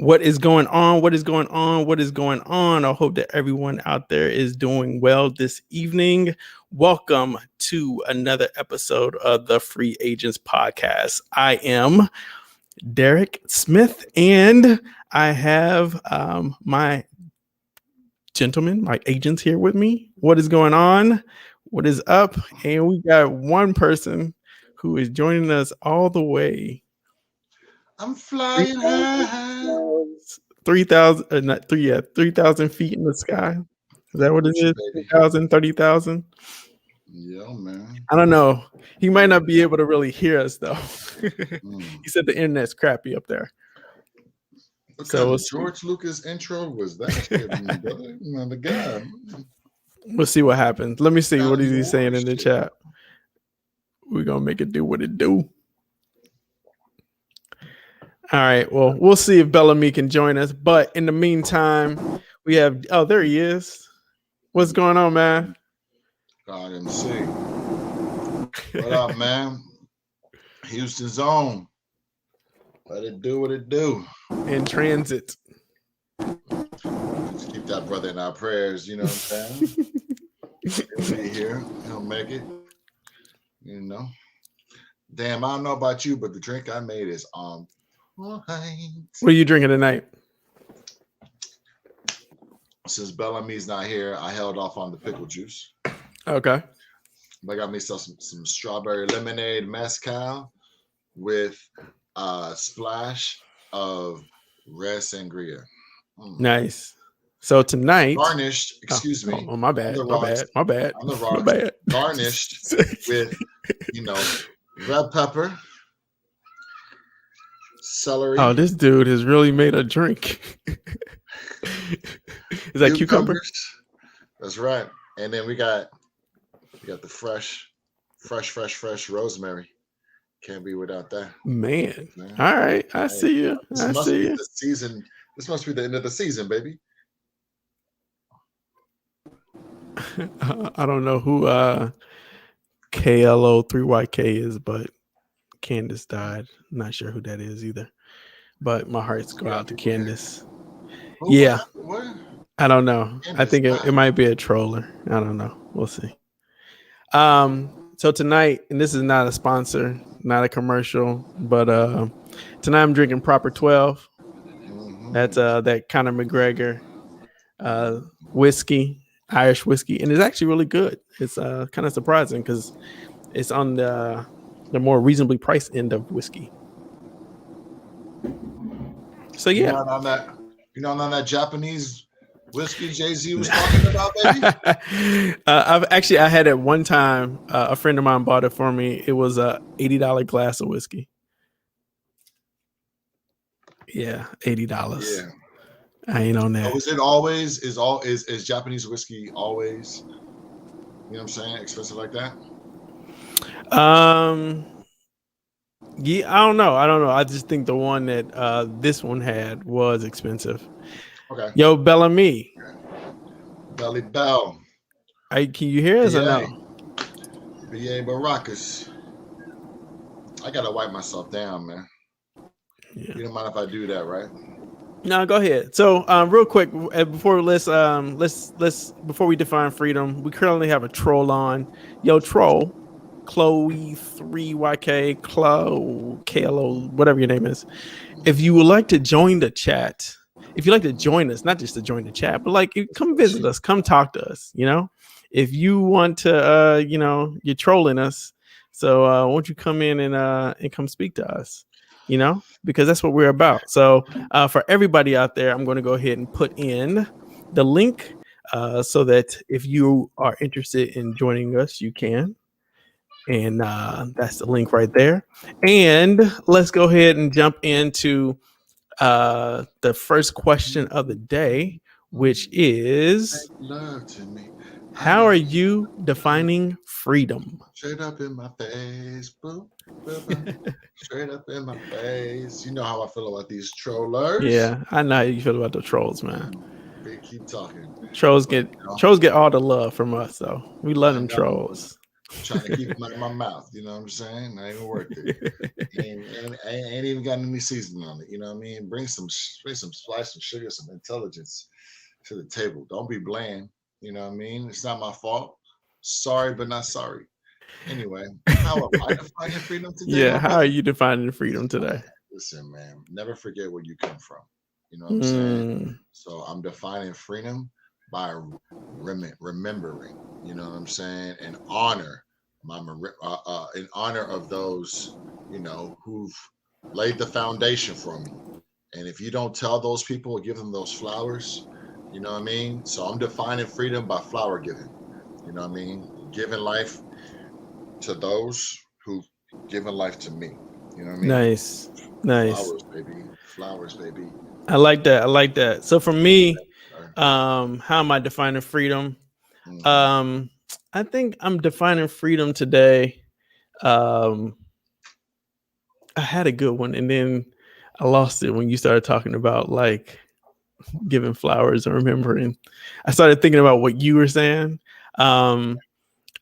What is going on? What is going on? What is going on? I hope that everyone out there is doing well this evening. Welcome to another episode of the Free Agents Podcast. I am Derek Smith, and I have my gentlemen, my agents here with me. What is going on? What is up? And we got one person who is joining us all the way. I'm flying high. 3,000, not 3,000 feet in the sky. Is that what it is? 3,000, 30,000? Yeah, man. I don't know. He might not be able to really hear us, though. He said the internet's crappy up there. What kind of George Lucas intro was that, brother? My God. We'll see what happens. Let me see. What is he saying in the chat? We're going to make it do what it do. All right. Well, we'll see if Bel-Ami can join us. But in the meantime, we have... Oh, there he is. What's going on, man? God, MC. What up, man? Houston's on. Let it do what it do. In transit. Just keep that brother in our prayers, you know what I'm saying? He'll be here. He'll make it. You know. Damn, I don't know about you, but the drink I made is on point. What are you drinking tonight? Since Bel-Ami's not here, I held off on the pickle juice. Okay. I got myself some strawberry lemonade mezcal with a splash of red sangria. Nice. So tonight, garnished. Excuse me. Oh, my bad. My bad. On the rocks, garnished with, red pepper, celery. Oh, this dude has really made a drink. Is that cucumber? That's right. And then we got the fresh rosemary. Can't be without that. Man. All right. I see you. I see you. The season. This must be the end of the season, baby. I don't know who KLO3YK is, but Candace died. I'm not sure who that is either. But my hearts go out to Candace. Yeah. What? I don't know. Candace, I think it might be a troller. I don't know. We'll see. So tonight, and this is not a sponsor, not a commercial, but tonight I'm drinking Proper 12. That's that Conor McGregor whiskey, Irish whiskey, and it's actually really good. It's kind of surprising because it's on the more reasonably priced end of whiskey. So yeah, you're not on that Japanese whiskey Jay-Z was talking about, baby. I had it one time. A friend of mine bought it for me. It was a $80 glass of whiskey. Yeah, $80. Yeah, I ain't on that. So is it always is Japanese whiskey always? You know what I'm saying? Expensive like that? Yeah, I don't know. I just think the one that this one had was expensive. Okay. Yo, Bel-Ami. Belly Bell. Can you hear us or no? B.A. Baracus. I gotta wipe myself down, man. Yeah. You don't mind if I do that, right? No, go ahead. So, real quick, before before we define freedom, we currently have a troll on. Yo, troll, Chloe3YK, KLO, whatever your name is. If you would like to join the chat, if you'd like to join us, not just to join the chat, but like come visit us, come talk to us. If you want to, you're trolling us, so won't you come in and come speak to us? Because that's what we're about. So for everybody out there, I'm going to go ahead and put in the link so that if you are interested in joining us, you can. And that's the link right there. And let's go ahead and jump into the first question of the day, which is, how are you defining freedom? Straight up in my face, boop, boop. Straight up in my face. You know how I feel about these trollers. Yeah, I know how you feel about the trolls, man. They keep talking. Trolls get all the love from us, though. We love them trolls. trying to keep them out of my mouth. You know what I'm saying? Not even worth it. Ain't even got any seasoning on it. You know what I mean? Bring some spice, some sugar, some intelligence to the table. Don't be bland. You know what I mean? It's not my fault. Sorry, but not sorry. Anyway, how am I defining freedom today, Yeah, my how are brother? you defining freedom today? Listen, man, never forget where you come from. You know what I'm saying? Mm, So I'm defining freedom by remembering. You know what I'm saying? And honor in honor of those who've laid the foundation for me. And if you don't tell those people or give them those flowers, you know what I mean? So I'm defining freedom by flower giving. You know what I mean? Giving life to those who've given life to me. You know what I mean? nice, nice. Flowers, baby. Flowers, baby. I like that. I like that. So for me, Sir. how am I defining freedom? Mm-hmm. Um, I think I'm defining freedom today. Um, I had a good one, and then I lost it when you started talking about like giving flowers and remembering. I started thinking about what you were saying, um,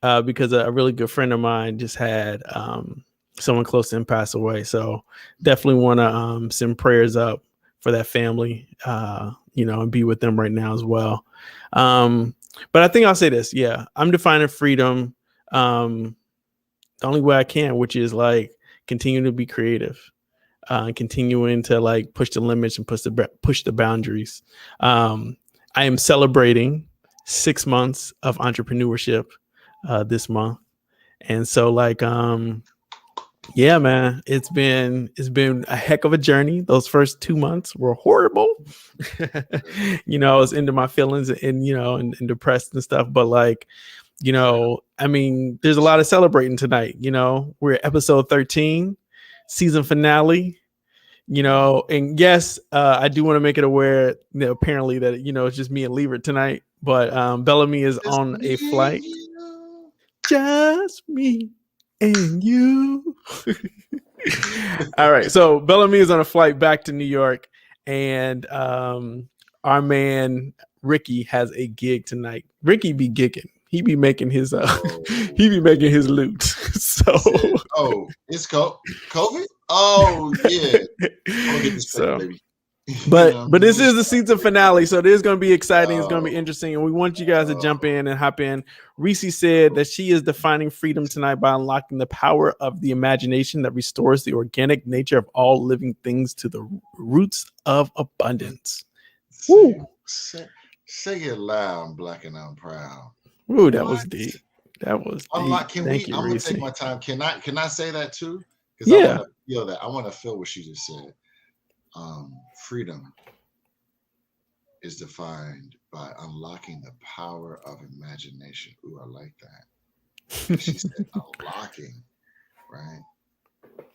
because a really good friend of mine just had someone close to him pass away. So definitely want to send prayers up for that family, and be with them right now as well. But I think I'll say this. Yeah, I'm defining freedom the only way I can, which is like continuing to be creative, continuing to like push the limits and push the boundaries. I am celebrating 6 months of entrepreneurship this month, and so like yeah, man, it's been a heck of a journey. Those first 2 months were horrible. I was into my feelings and depressed and stuff, but like I mean, there's a lot of celebrating tonight. We're at episode 13, season finale. And yes, I do want to make it aware, apparently that it's just me and Lever tonight, but Bel-Ami is It's on me a and flight. you. Just me and you. All right, so Bel-Ami is on a flight back to New York, and our man Ricky has a gig tonight. Ricky be gigging. He be making his Oh, he be making his loot. So it's COVID. Oh yeah, I'm gonna get this paper, so baby. You but know, but let this me is the stop. season finale, so this is going to be exciting. It's going to be Oh, interesting, and we want you guys to jump oh, in and hop in. Reese said that she is defining freedom tonight by unlocking the power of the imagination that restores the organic nature of all living things to the roots of abundance. say, Woo! say it loud, black and I'm proud. Woo, that was What? deep. That was I'm deep. like, can Thank we? you, I'm gonna Reese. take my time. Can I say that too? Because I want Yeah. to feel that. I want to feel what she just said. Freedom is defined by unlocking the power of imagination. Ooh, I like that. And she said unlocking, right?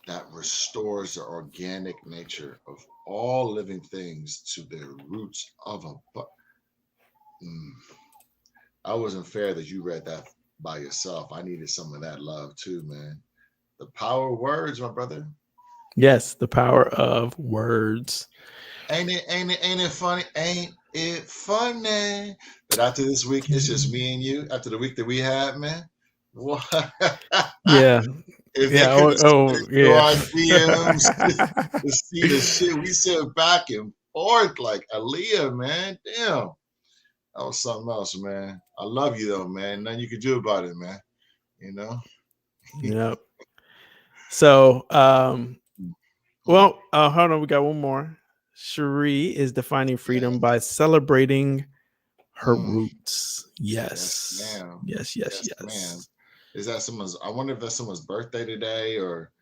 That restores the organic nature of all living things to their roots of a. Mm, I wasn't fair that you read that by yourself. I needed some of that love too, man. The power of words, my brother. Yes, the power of words. Ain't it funny? Ain't it funny that after this week it's just me and you? After the week that we had, man. What? Yeah. If they Yeah. could Oh, have oh slid through yeah. our DMs to see the shit we said back and forth like Aaliyah, man. Damn. That was something else, man. I love you though, man. Nothing you can do about it, man. You know? Yep. So, Mm. hold on. We got one more. Cherie is defining freedom Yes. by celebrating her Mm. roots. Yes, Yes. ma'am. Yes. Yes. Yes, ma'am. Yes. Is that someone's? I wonder if that's someone's birthday today, or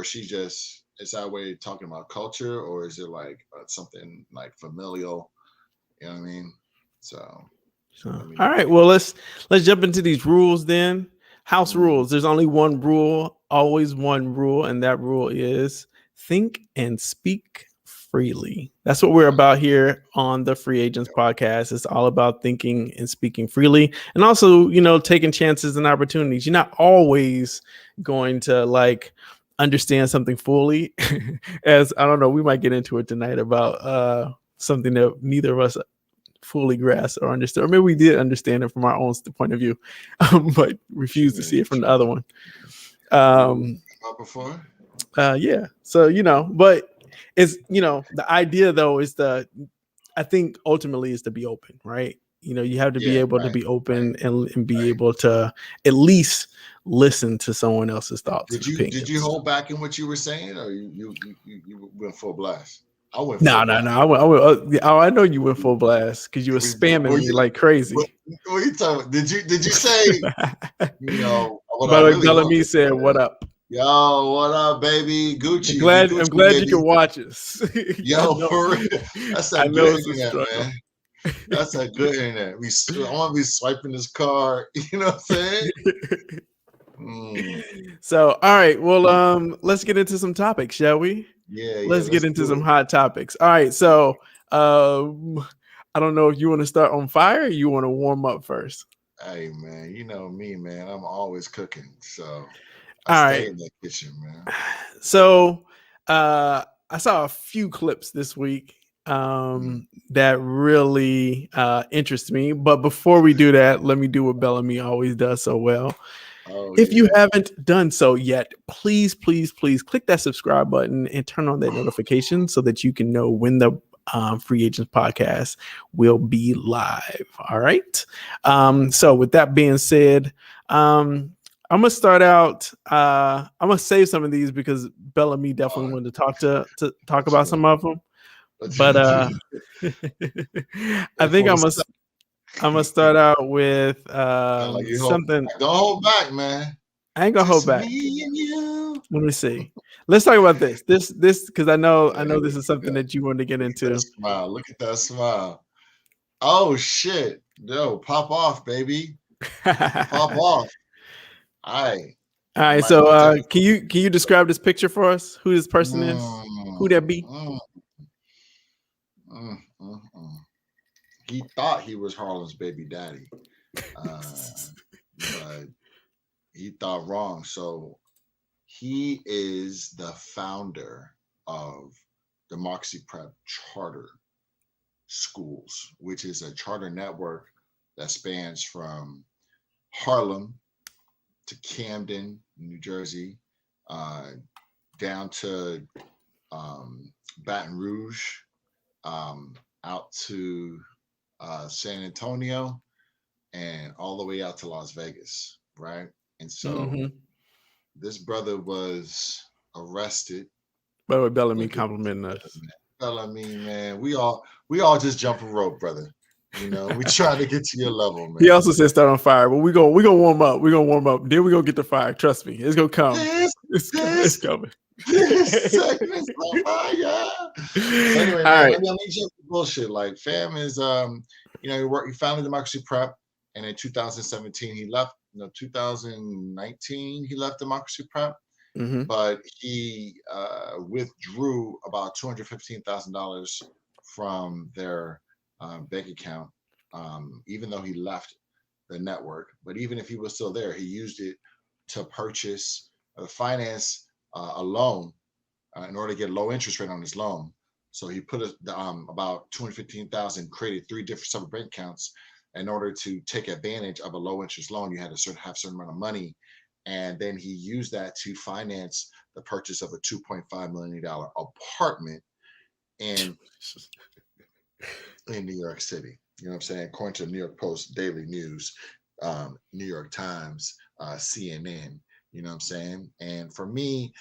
she just is that way talking about culture, or is it like something like familial? You know what I mean? So So, let me. all right. Well, let's jump into these rules then. House Mm, rules. There's only one rule, always one rule, and that rule is think and speak freely. That's what we're about here on the Free Agents podcast. It's all about thinking and speaking freely, and also, taking chances and opportunities. You're not always going to like understand something fully. As I don't know, we might get into it tonight about something that neither of us fully grasp or understand, or maybe we did understand it from our own point of view, but refused to see it from the other one. Before? Yeah. So, but it's, the idea though is I think ultimately is to be open, right? You have to be able to be open and be able to at least listen to someone else's thoughts and opinions. Did you hold back in what you were saying, or you went full blast? I went No. full blast. I know you went full blast because you were spamming me like crazy. What are you talking about? Did you say, what By I the way, really Bel-Ami said, "What up?" Yo, what up, baby? Gucci. I'm glad you can watch us. Yo, for real. That's a good internet, man. That's a good internet. I want to be swiping this card. You know what I'm saying? So, all right. Well, let's get into some topics, shall we? Yeah. Let's get into some hot topics. All right. So, I don't know if you want to start on fire or you want to warm up first. Hey, man, you know me, man. I'm always cooking, so I stay in the kitchen, man. So, I saw a few clips this week that really interest me. But before we do that, let me do what Bel-Ami always does so well. If you haven't done so yet, please click that subscribe button and turn on that notification so that you can know when the Free Agents podcast will be live. All right. So with that being said, I'm gonna start out. I'm gonna save some of these because Bel-Ami definitely wanted to talk about some of them. But I think I'm gonna start out with something. Don't hold back, man. I ain't gonna hold back. Let me see. Let's talk about this. This because I know this is something that you want to get into. Smile. Look at that smile. Oh shit. Yo, pop off, baby. Pop off. All right. So can you describe this picture for us? Who this person is? Who that be? He thought he was Harlem's baby daddy, but he thought wrong. So he is the founder of Democracy Prep Charter Schools, which is a charter network that spans from Harlem to Camden, New Jersey, down to Baton Rouge, out to San Antonio, and all the way out to Las Vegas, right? And so this brother was arrested. By the way, Bel-Ami complimenting us. Bel-Ami, man, we all just jump a rope, brother. We trying to get to your level, man. He also said start on fire, but we gonna warm up. We're gonna warm up. Then we're gonna get the fire. Trust me, it's gonna come. It's coming. This segment's on fire. So anyway, man, let me jump the bullshit. Like, fam is he founded Democracy Prep, and in 2017 he left. 2019 he left Democracy Prep, but he withdrew about $215,000 from their bank account, even though he left the network. But even if he was still there, he used it to purchase finance a loan in order to get a low interest rate on his loan. So he put about $215,000, created 3 different separate bank accounts. In order to take advantage of a low interest loan, you had to have a certain amount of money, and then he used that to finance the purchase of a $2.5 million apartment in New York City. You know what I'm saying? According to New York Post, Daily News, New York Times, CNN. You know what I'm saying? And for me,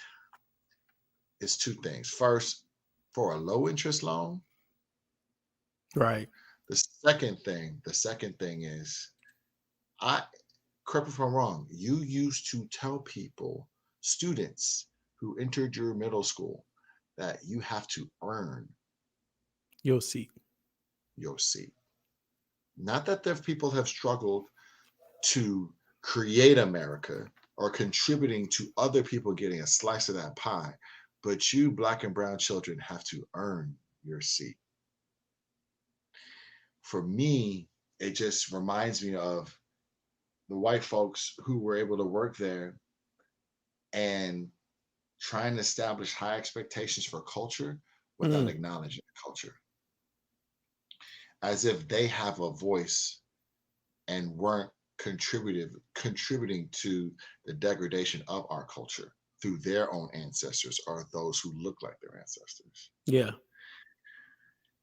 it's 2 things. First, for a low interest loan, right? The second thing is, correct me if I'm wrong, you used to tell students who entered your middle school, that you have to earn your seat. Not that the people have struggled to create America or contributing to other people getting a slice of that pie, but you Black and brown children have to earn your seat. For me, it just reminds me of the white folks who were able to work there and try and establish high expectations for culture without acknowledging the culture. as if they have a voice and weren't contributing to the degradation of our culture through their own ancestors or those who look like their ancestors. Yeah.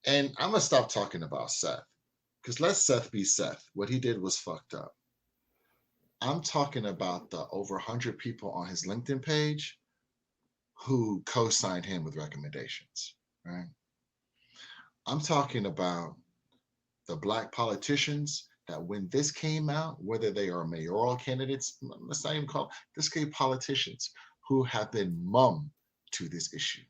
And I'm gonna stop talking about Seth because let Seth be Seth. What he did was fucked up. I'm talking about the over 100 people on his LinkedIn page who co-signed him with recommendations, right? I'm talking about the black politicians that when this came out, whether they are mayoral candidates, let's not even call this gay politicians who have been mum to this issue.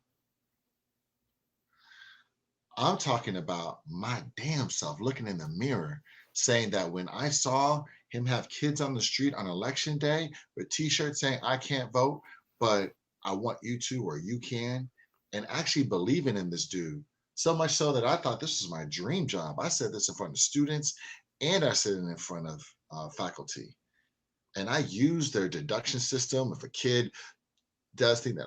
I'm talking about my damn self looking in the mirror saying that when I saw him have kids on the street on election day with t-shirts saying I can't vote, but I want you to or you can, and actually believing in this dude, so much so that I thought this was my dream job. I said this in front of students and I said it in front of faculty. And I use their deduction system. If a kid does things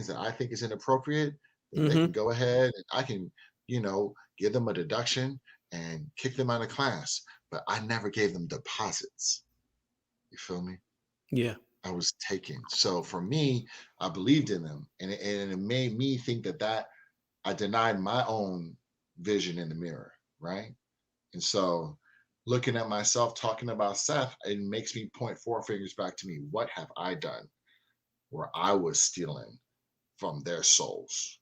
that I think is inappropriate, then they can Mm-hmm. go ahead and I can, give them a deduction and kick them out of class. But I never gave them deposits. You feel me? Yeah. I was taken. So for me, I believed in them, and it made me think that I denied my own vision in the mirror, right? And so looking at myself talking about Seth, it makes me point four fingers back to me. What have I done where I was stealing from their souls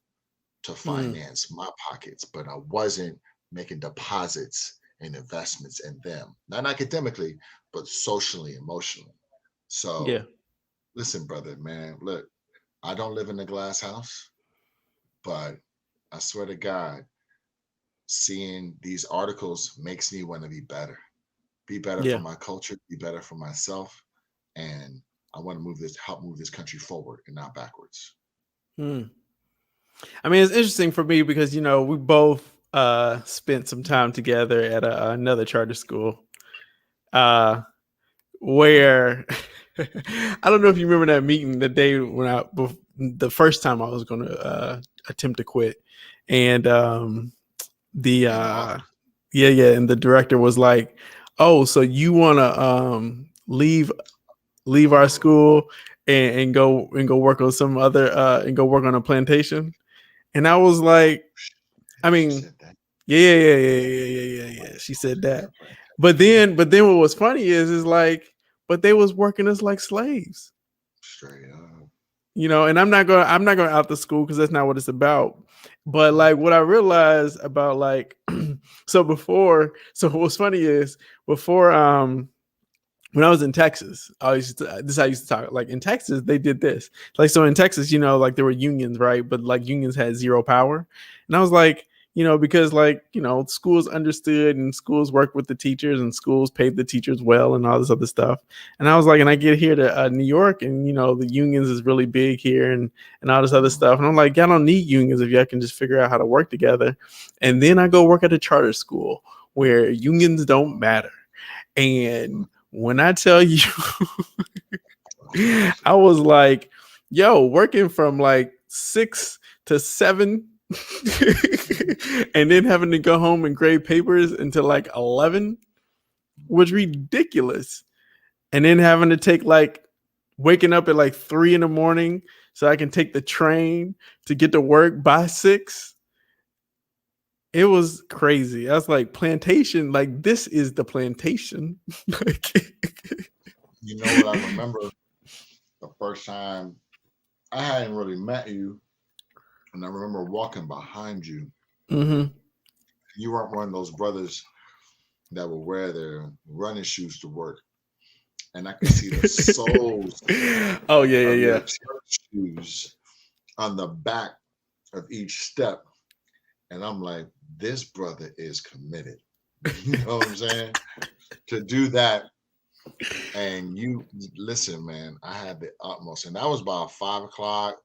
to Mm. finance my pockets, but I wasn't making deposits and investments in them, not academically, but socially, emotionally. Yeah. So listen, brother, man, look, I don't live in a glass house, but I swear to God, seeing these articles makes me want to be better for Yeah. my culture, be better for myself, and I want to help move this country forward and not backwards. Mm. I mean, it's interesting for me because we both spent some time together at another charter school, uh, where I don't know if you remember that meeting the day when the first time I was going to attempt to quit, and the In the office, and the director was like, "Oh, so you want to leave our oh, school and go work on some other and go work on a plantation?" And I was like, I she mean, said that. yeah. She said that. But then what was funny is like, but they was working us like slaves, Straight up. and I'm not going out the school because that's not what it's about. But like what I realized about like, so what's funny is before when I was in Texas, I used to talk. Like in Texas, they did this. Like so in Texas, like there were unions, right? But like unions had zero power, and I was like, because like schools understood and schools worked with the teachers and schools paid the teachers well and all this other stuff. And I was like, and I get here to New York, and the unions is really big here and all this other Mm, stuff. And I'm like, y'all don't need unions if y'all can just figure out how to work together. And then I go work at a charter school where unions don't matter. mm, And when I tell you, crazy. I was like, yo, working from like 6 to 7 and then having to go home and grade papers until like 11 was ridiculous. And then having to take like waking up at like 3 in the morning so I can take the train to get to work by 6. It was crazy. I was like, plantation, like this is the plantation. You know what I remember the first time I hadn't really met you, and I remember walking behind you. Mm-hmm. You weren't one of those brothers that would wear their running shoes to work, and I could see the soles Oh yeah, of your yeah, church shoes on the back of each step. And I'm like, this brother is committed. You know what I'm saying? To do that. And you listen, man, I had the utmost. And that was about 5 o'clock,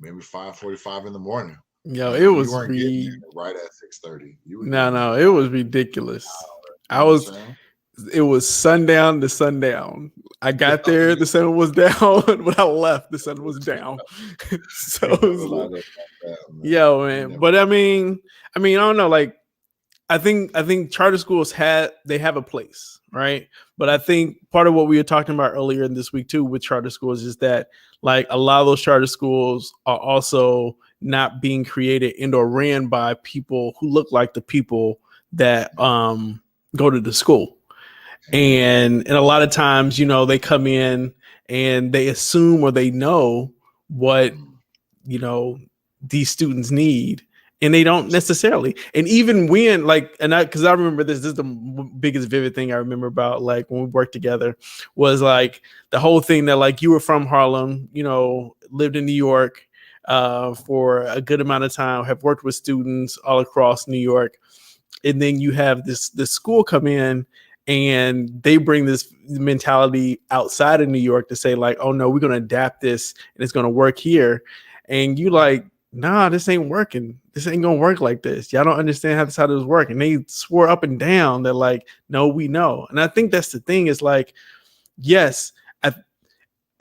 maybe 5:45 in the morning. yeah. Yo, You it know, you was weren't getting there right at 6:30. You were no, getting there no, it about, was ridiculous. you I know what I'm was. saying? It was sundown to sundown. I got Oh, there, you, the sun was down. When I left, the sun was down. So you it never was, lied up like that, man. yo, You man. never. But I mean, I don't know. Like I think charter schools have a place, right? But I think part of what we were talking about earlier in this week too with charter schools is that like a lot of those charter schools are also not being created and or ran by people who look like the people that go to the school. And a lot of times, they come in and they assume or they know what you know these students need, and they don't necessarily. And even when like, and I because I remember this is the biggest vivid thing I remember about like when we worked together was like the whole thing that like you were from Harlem, lived in New York for a good amount of time, have worked with students all across New York, and then you have this school come in and they bring this mentality outside of New York to say like, oh no, we're going to adapt this and it's going to work here. And you like, nah, this ain't working. This ain't going to work like this. Y'all don't understand how this works. And they swore up and down that like, no, we know. And I think that's the thing is like, yes, at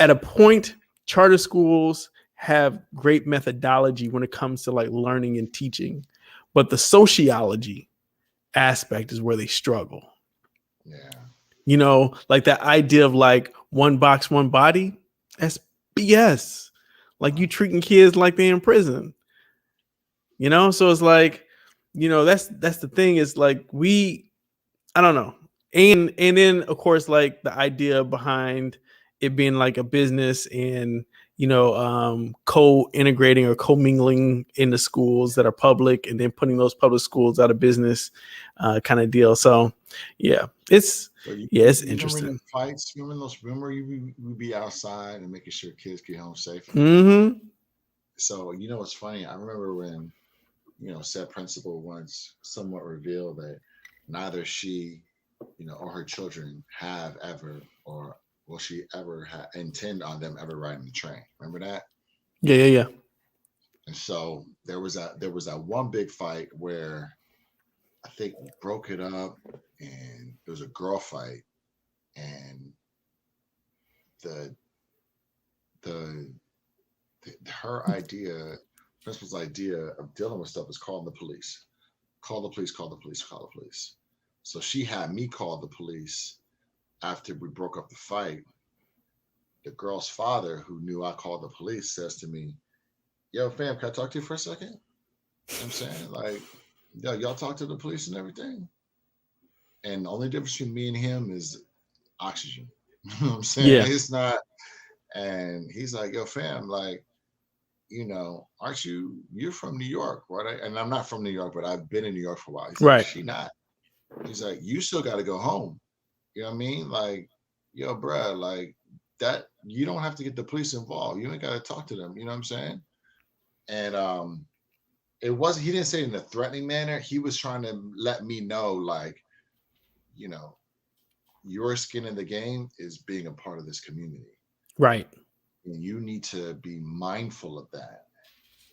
a point, charter schools have great methodology when it comes to like learning and teaching, but the sociology aspect is where they struggle. Yeah. Like that idea of like one box, one body, that's BS. Like you treating kids like they're in prison. So it's like, that's the thing is like I don't know. And then of course like the idea behind it being like a business and co-integrating or co-mingling in the schools that are public and then putting those public schools out of business kind of deal. So yeah, it's interesting. Remember fights? Remember you would be outside and making sure kids get home safe. Mm-hmm. So what's funny? I remember when said principal once somewhat revealed that neither she, or her children have ever or will she ever intend on them ever riding the train. Remember that? Yeah. And so there was that one big fight where I think we broke it up, and it was a girl fight, and her idea, principal's idea of dealing with stuff is calling the police. Call the police, call the police, call the police. So she had me call the police after we broke up the fight. The girl's father, who knew I called the police, says to me, "Yo, fam, can I talk to you for a second?" You know what I'm saying? Like, yo, y'all talk to the police and everything. And the only difference between me and him is oxygen. You know what I'm saying? Yeah. It's not. And he's like, "Yo, fam, like, aren't you're from New York, right?" And I'm not from New York, but I've been in New York for a while. He's like, right. "She not." He's like, "You still got to go home." You know what I mean? Like, yo, bruh, like that, you don't have to get the police involved. You ain't got to talk to them. You know what I'm saying? And he didn't say it in a threatening manner. He was trying to let me know, like, your skin in the game is being a part of this community. Right. And you need to be mindful of that.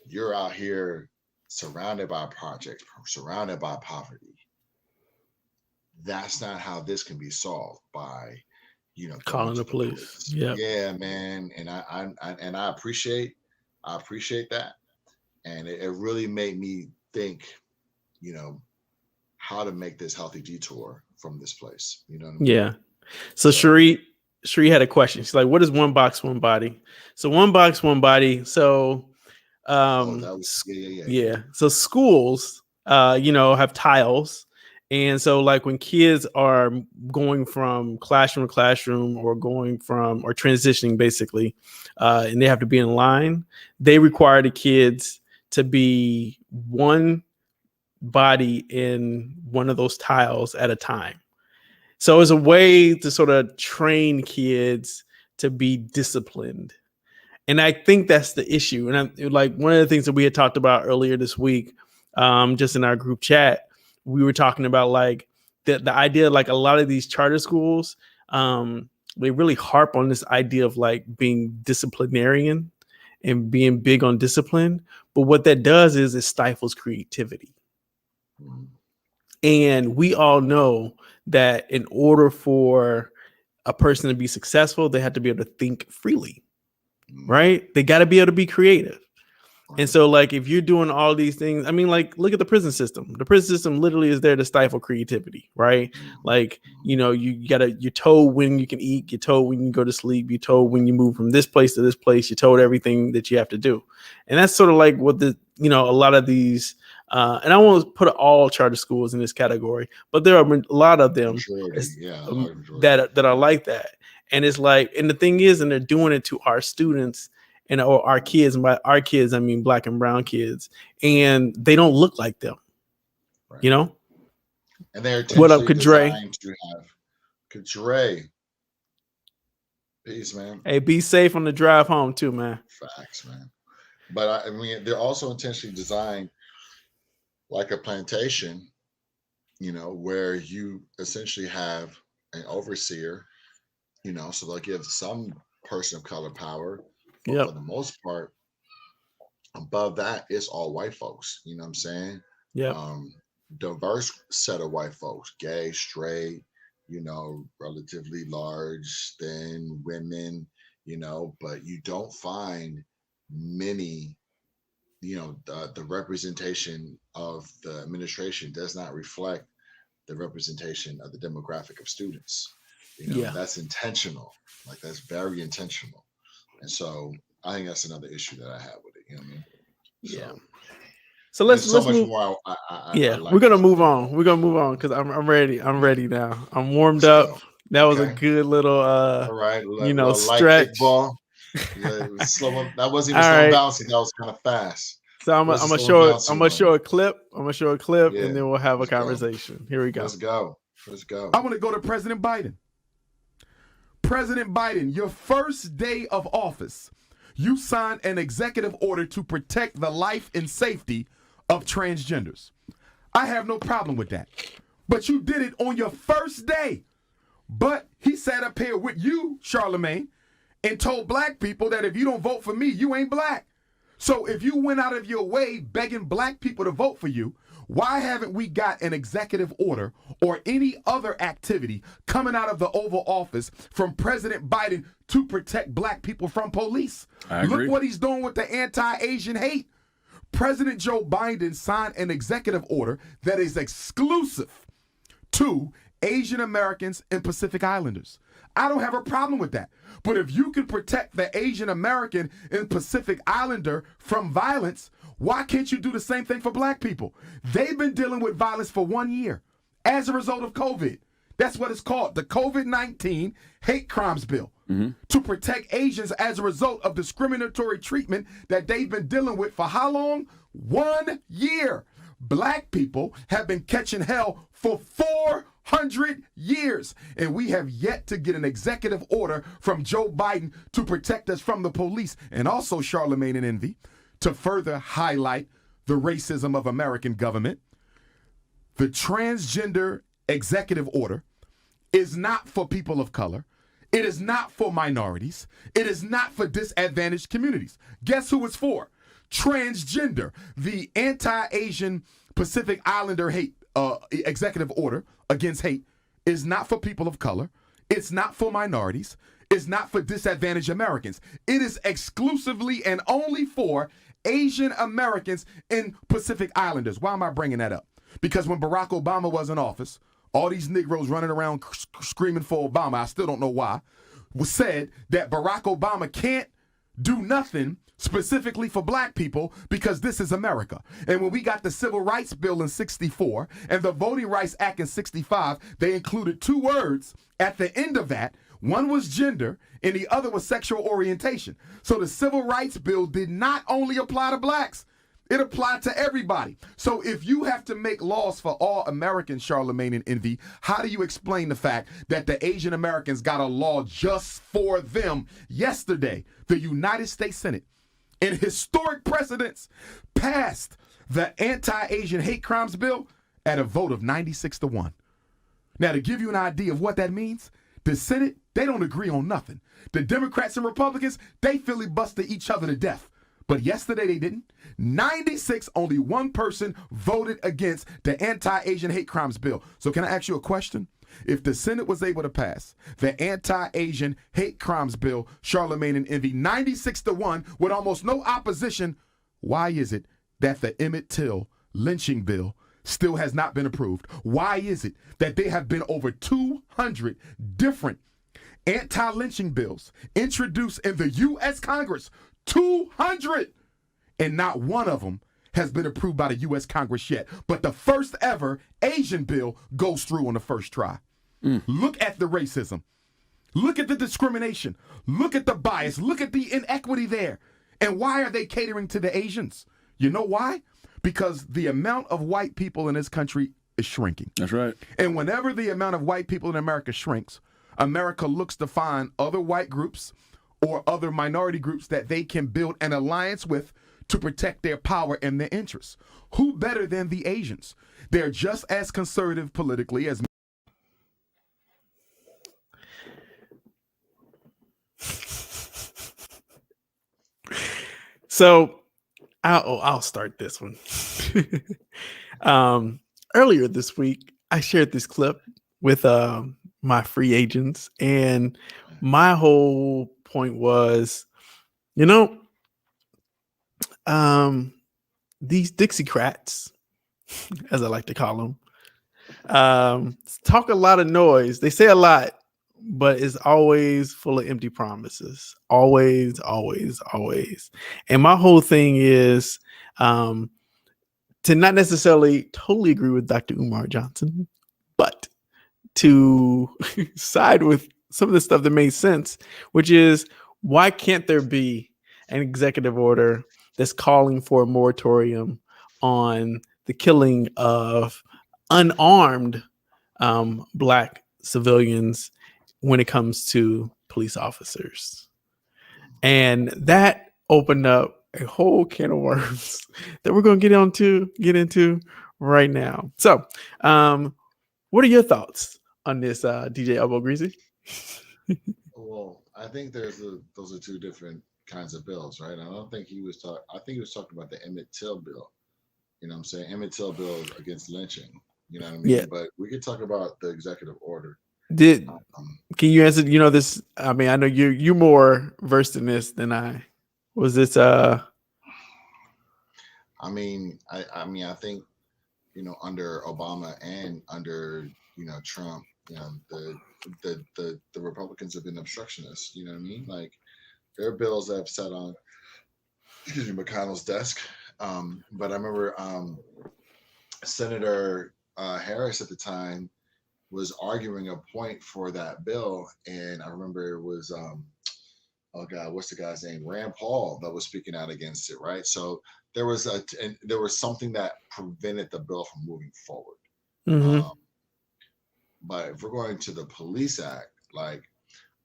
You're out here surrounded by projects, surrounded by poverty. That's not how this can be solved by, calling the police. Yeah, man. And I appreciate that. And it really made me think, how to make this healthy detour from this place. You know what I mean? Yeah. So Cherie had a question. She's like, what is one box, one body? So one box, one body. So yeah. So schools have tiles. And so like when kids are going from classroom to classroom or transitioning basically, and they have to be in line, they require the kids to be one body in one of those tiles at a time. So it's a way to sort of train kids to be disciplined. And I think that's the issue. And like one of the things that we had talked about earlier this week, just in our group chat, we were talking about like the idea, like a lot of these charter schools, they really harp on this idea of like being disciplinarian and being big on discipline. But what that does is it stifles creativity. And we all know that in order for a person to be successful, they have to be able to think freely, right? They got to be able to be creative. And so, like, if you're doing all these things, I mean, like, look at the prison system. The prison system literally is there to stifle creativity, right? Like, you know, you're told when you can eat, you're told when you go to sleep, you're told when you move from this place to this place, you're told everything that you have to do. And that's sort of like what a lot of these, and I won't put all charter schools in this category, but there are a lot of them that are like that. And it's like, and the thing is, and they're doing it to our students or our kids, and by our kids, I mean black and brown kids, and they don't look like them, right. You know? And they're intentionally designed to have Kadre. Peace, man. Hey, be safe on the drive home too, man. Facts, man. But I mean, they're also intentionally designed like a plantation, you know, where you essentially have an overseer, you know, so like you have some person of color power. But for the most part, above that, it's all white folks. You know what I'm saying? Yeah. Diverse set of white folks, gay, straight, you know, relatively large, thin women, you know, but you don't find many, you know, the representation of the administration does not reflect the representation of the demographic of students. You know, that's intentional. Like, that's very intentional. And so I think that's another issue that I have with it. You know what I mean? So let's move. More we're gonna move on. We're gonna move on because I'm ready. I'm ready now. I'm warmed up. That was a good little all right, stretch. Ball. Slow. That wasn't even slow bouncing. That was kind of fast. So I'm gonna show a clip. And then we'll have a conversation. Here we go. Let's go. I want to go to President Biden. President Biden, your first day of office, you signed an executive order to protect the life and safety of transgenders. I have no problem with that. But you did it on your first day. But he sat up here with you, Charlamagne, and told black people that if you don't vote for me, you ain't black. So if you went out of your way begging black people to vote for you, why haven't we got an executive order or any other activity coming out of the Oval Office from President Biden to protect black people from police? I agree. Look what he's doing with the anti-Asian hate. President Joe Biden signed an executive order that is exclusive to Asian Americans and Pacific Islanders. I don't have a problem with that. But if you can protect the Asian American and Pacific Islander from violence, why can't you do the same thing for black people? They've been dealing with violence for 1 year as a result of COVID. That's what it's called, the COVID-19 Hate Crimes Bill, to protect Asians as a result of discriminatory treatment that they've been dealing with for how long? 1 year. Black people have been catching hell for 400 years, and we have yet to get an executive order from Joe Biden to protect us from the police. And also, Charlamagne and Envy, to further highlight the racism of American government, the transgender executive order is not for people of color. It is not for minorities. It is not for disadvantaged communities. Guess who it's for? Transgender, the anti-Asian Pacific Islander hate executive order against hate is not for people of color. It's not for minorities. It's not for disadvantaged Americans. It is exclusively and only for Asian Americans and Pacific Islanders. Why am I bringing that up? Because when Barack Obama was in office, all these Negroes running around screaming for Obama, I still don't know why, was said that Barack Obama can't do nothing specifically for black people because this is America. And when we got the Civil Rights Bill in 64 and the Voting Rights Act in 65, they included 2 words at the end of that. One was gender and the other was sexual orientation. So the Civil Rights Bill did not only apply to blacks, it applied to everybody. So if you have to make laws for all Americans, Charlamagne and Envy, how do you explain the fact that the Asian Americans got a law just for them? Yesterday, the United States Senate, in historic precedence, passed the anti-Asian hate crimes bill at a vote of 96-1. Now, to give you an idea of what that means, the Senate, they don't agree on nothing. The Democrats and Republicans, they filibuster each other to death. But yesterday they didn't. 96, only one person voted against the anti-Asian hate crimes bill. So can I ask you a question? If the Senate was able to pass the anti-Asian hate crimes bill, Charlamagne and Envy, 96-1 with almost no opposition, Why is it that the Emmett Till lynching bill still has not been approved? Why is it that there have been over 200 different anti-lynching bills introduced in the U.S. Congress? 200! And not one of them has been approved by the U.S. Congress yet. But the first ever Asian bill goes through on the first try. Look at the racism. Look at the discrimination. Look at the bias. Look at the inequity there. And why are they catering to the Asians? You know why? Because the amount of white people in this country is shrinking. That's right. And whenever the amount of white people in America shrinks, America looks to find other white groups or other minority groups that they can build an alliance with to protect their power and their interests. Who better than the Asians? They're just as conservative politically as So I'll start this one. Earlier this week, I shared this clip with my free agents, and my whole point was, these Dixiecrats, as I like to call them, talk a lot of noise. They say a lot, but it's always full of empty promises. Always, always, always. And my whole thing is to not necessarily totally agree with Dr. Umar Johnson, but to side with some of the stuff that made sense, which is, why can't there be an executive order that's calling for a moratorium on the killing of unarmed Black civilians when it comes to police officers? And that opened up a whole can of worms that we're going to get into right now. So, what are your thoughts on this, DJ Elbow Greasy? Well, I think those are two different kinds of bills, right? I don't think he was talking. I think he was talking about the Emmett Till bill. You know what I'm saying? Emmett Till bill against lynching. You know what I mean? Yeah. But we could talk about the executive order. Can you answer? This. I mean, I know you're more versed in this than I. Was this? I think under Obama and under Trump, the Republicans have been obstructionists. You know what I mean? Like, there are bills that have sat on McConnell's desk. But I remember Senator Harris at the time was arguing a point for that bill, and I remember it was what's the guy's name? Rand Paul that was speaking out against it, right? So there was something that prevented the bill from moving forward. Mm-hmm. But if we're going to the Police Act, like,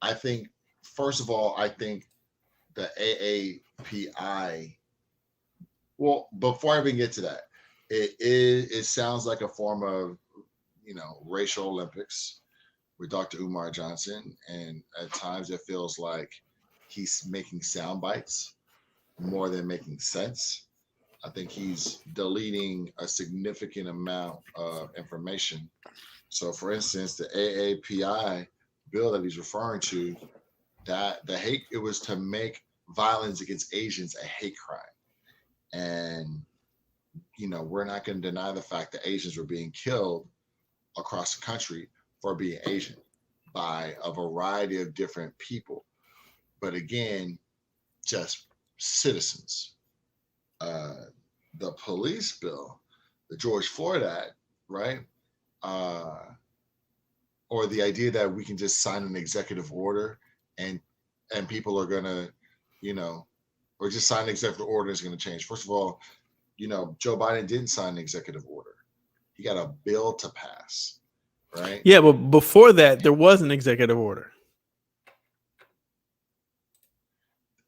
I think, first of all, I think the AAPI. Well, before I even get to that, it sounds like a form of racial Olympics with Dr. Umar Johnson, and at times it feels like he's making sound bites more than making sense. I think he's deleting a significant amount of information. So, for instance, the AAPI bill that he's referring to, that it was to make violence against Asians a hate crime. And, we're not going to deny the fact that Asians were being killed across the country for being Asian by a variety of different people. But again, just citizens. The police bill, the George Floyd Act, right? Or the idea that we can just sign an executive order and people are gonna, or just sign an executive order is gonna change. First of all, Joe Biden didn't sign an executive order. He got a bill to pass, right? Yeah, but before that, there was an executive order.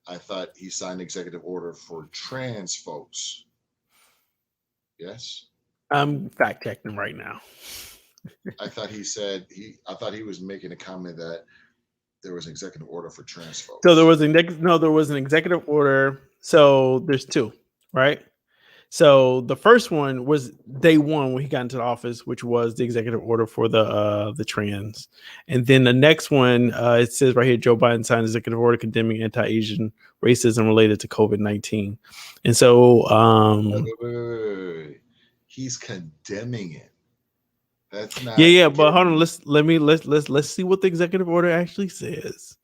I thought he signed an executive order for trans folks. Yes? I'm fact checking right now. I thought he was making a comment that there was an executive order for trans folks. So there was an executive order. So there's two, right? So the first one was day one when he got into the office, which was the executive order for the trans. And then the next one, it says right here, Joe Biden signed executive order condemning anti-Asian racism related to COVID-19. And so Wait. He's condemning it. That's not. yeah, but hold on, let's see what the executive order actually says.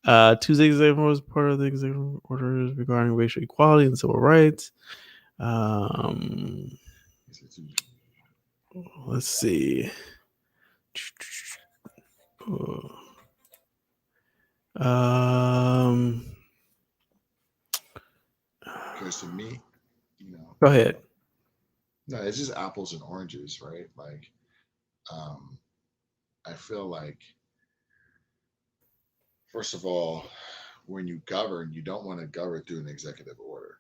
Tuesday's executive order was part of the executive orders regarding racial equality and civil rights. Let's see. Because to me, Go ahead. No, it's just apples and oranges, right? Like, I feel like, first of all, when you govern, you don't want to govern through an executive order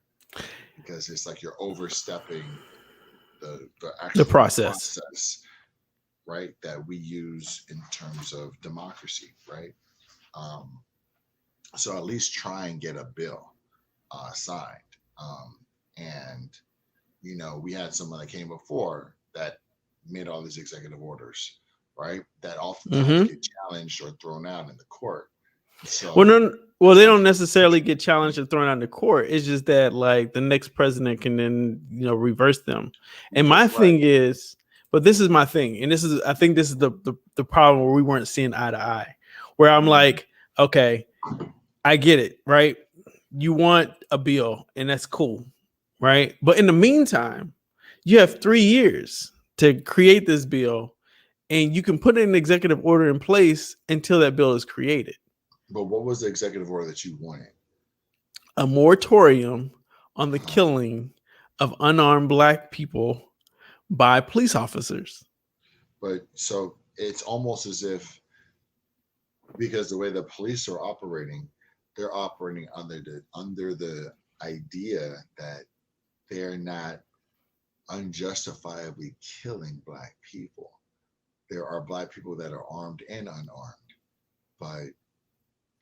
because it's like you're overstepping the actual process, right? That we use in terms of democracy, right? So at least try and get a bill signed. And we had someone that came before that made all these executive orders, right? That oftentimes get challenged or thrown out in the court. So, they don't necessarily get challenged or thrown out in the court. It's just that like the next president can then reverse them. And my thing is, but this is my thing, and I think this is the problem where we weren't seeing eye to eye. Where I'm like, okay, I get it, right? You want a bill, and that's cool, right? But in the meantime, you have 3 years to create this bill, and you can put an executive order in place until that bill is created. But what was the executive order that you wanted? A moratorium on the killing of unarmed Black people by police officers. But so it's almost as if, because the way the police are operating, they're operating under the idea that they're not unjustifiably killing Black people. There are Black people that are armed and unarmed, but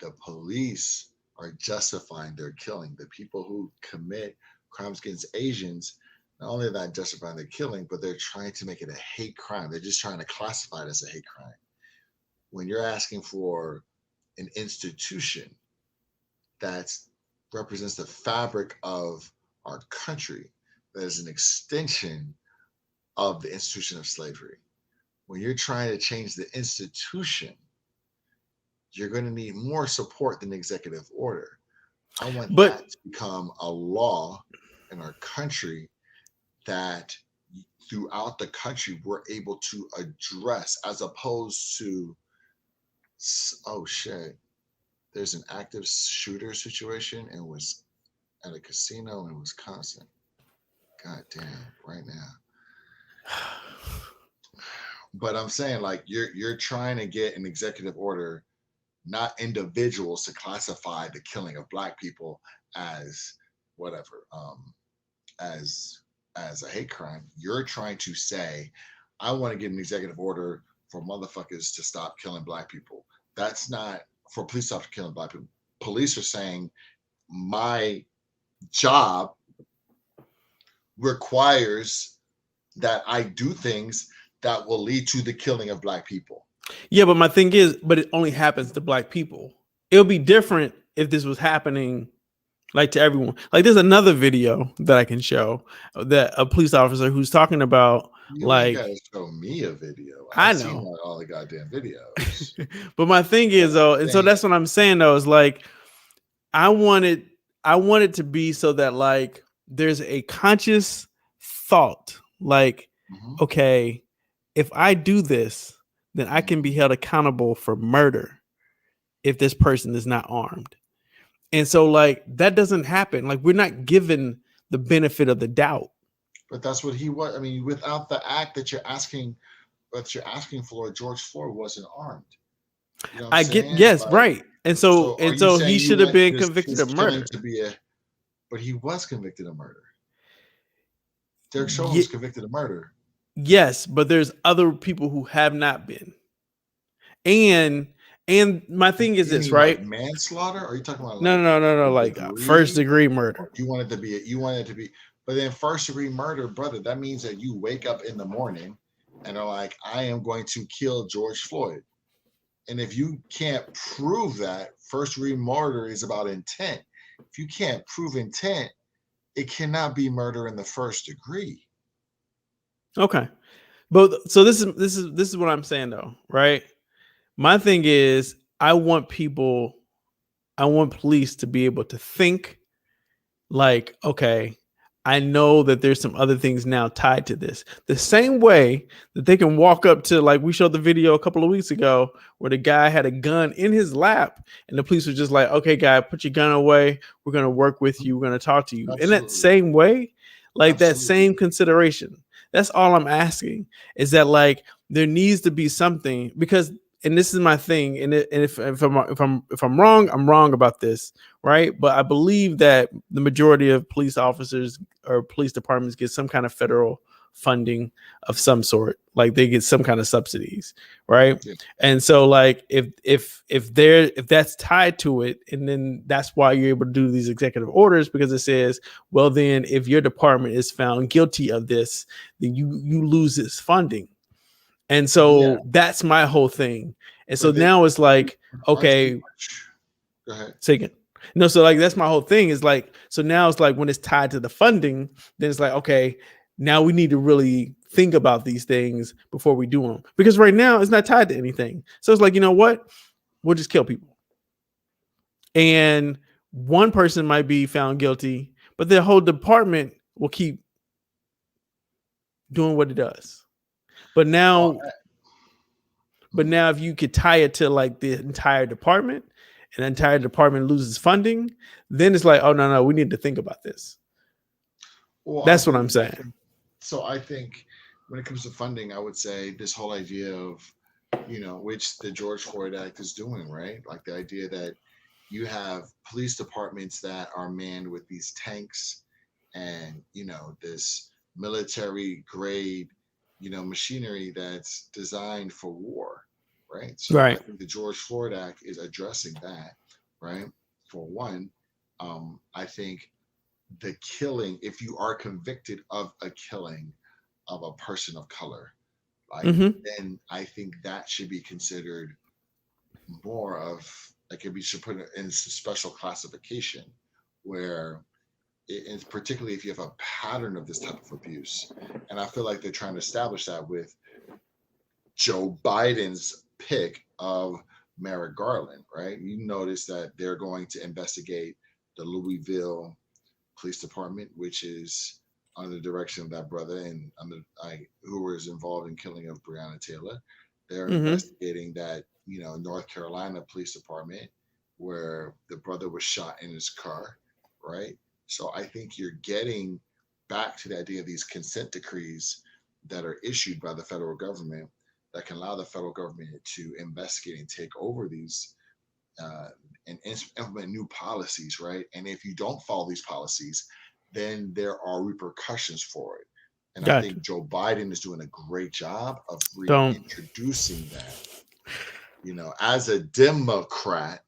the police are justifying their killing. The people who commit crimes against Asians, not only are they not justifying their killing, but they're trying to make it a hate crime. They're just trying to classify it as a hate crime. When you're asking for an institution that represents the fabric of our country, that is an extension of the institution of slavery. When you're trying to change the institution, you're going to need more support than the executive order. I want that to become a law in our country that throughout the country we're able to address, as opposed to, oh shit, there's an active shooter situation and was at a casino in Wisconsin. God damn, right now. But I'm saying, like, you're trying to get an executive order, not individuals, to classify the killing of Black people as whatever, as a hate crime. You're trying to say, I want to get an executive order for motherfuckers to stop killing Black people. That's not for police to stop killing Black people. Police are saying my job requires that I do things that will lead to the killing of Black people. Yeah, but my thing is, but it only happens to Black people. It'll be different if this was happening like to everyone. Like there's another video that I can show that a police officer who's talking about you gotta show me a video. I've seen all the goddamn videos. But my thing is though, and so that's what I'm saying though, is like I want it to be so that like there's a conscious thought, like, okay, if I do this, then I can be held accountable for murder if this person is not armed. And so like that doesn't happen. Like we're not given the benefit of the doubt. But that's what he was. I mean, without the act that you're asking for, George Floyd wasn't armed. You know I get, yes, like, right. And so he should have been convicted of murder. But he was convicted of murder. Derek Chauvin was convicted of murder. Yes, but there's other people who have not been. And my thing is this, right? Like manslaughter? Or are you talking about no, like first degree murder? You want it to be But then first degree murder, brother, that means that you wake up in the morning and are like, I am going to kill George Floyd. And if you can't prove that, first degree murder is about intent. If you can't prove intent, it cannot be murder in the first degree. Okay. But so this is what I'm saying though, right? My thing is I want police to be able to think like, okay, I know that there's some other things now tied to this. The same way that they can walk up to, like we showed the video a couple of weeks ago where the guy had a gun in his lap and the police were just like, okay, guy, put your gun away. We're going to work with you. We're going to talk to you. Absolutely. In that same way, like that Absolutely. same consideration. That's all I'm asking is that like there needs to be something because, and this is my thing. And if I'm wrong, I'm wrong about this. Right. But I believe that the majority of police officers or police departments get some kind of federal funding of some sort, like they get some kind of subsidies. Right. Yeah. And so like if that's tied to it, and then that's why you're able to do these executive orders, because it says, well, then if your department is found guilty of this, then you lose this funding. And so that's my whole thing. And so now it's like, okay, go ahead. Second. No, so like that's my whole thing is like, so now it's like when it's tied to the funding, then it's like, okay, now we need to really think about these things before we do them. Because right now it's not tied to anything. So it's like, you know what? We'll just kill people. And one person might be found guilty, but the whole department will keep doing what it does. But now, if you could tie it to like the entire department, and the entire department loses funding, then it's like, oh no, we need to think about this. Well, that's what I'm saying. So I think when it comes to funding, I would say this whole idea of, which the George Floyd Act is doing, right? Like the idea that you have police departments that are manned with these tanks and, this military grade, machinery that's designed for war. Right. So right. I think the George Floyd Act is addressing that. Right. For one, I think the killing, if you are convicted of a killing of a person of color, like then I think that should be considered more of like it should put it in a special classification where it's particularly if you have a pattern of this type of abuse. And I feel like they're trying to establish that with Joe Biden's pick of Merrick Garland, right? You notice that they're going to investigate the Louisville Police Department, which is under the direction of that brother and who was involved in killing of Breonna Taylor. They're investigating that, North Carolina Police Department where the brother was shot in his car, right? So I think you're getting back to the idea of these consent decrees that are issued by the federal government that can allow the federal government to investigate and take over these and implement new policies, right? And if you don't follow these policies, then there are repercussions for it. And I think Joe Biden is doing a great job of reintroducing that, as a Democrat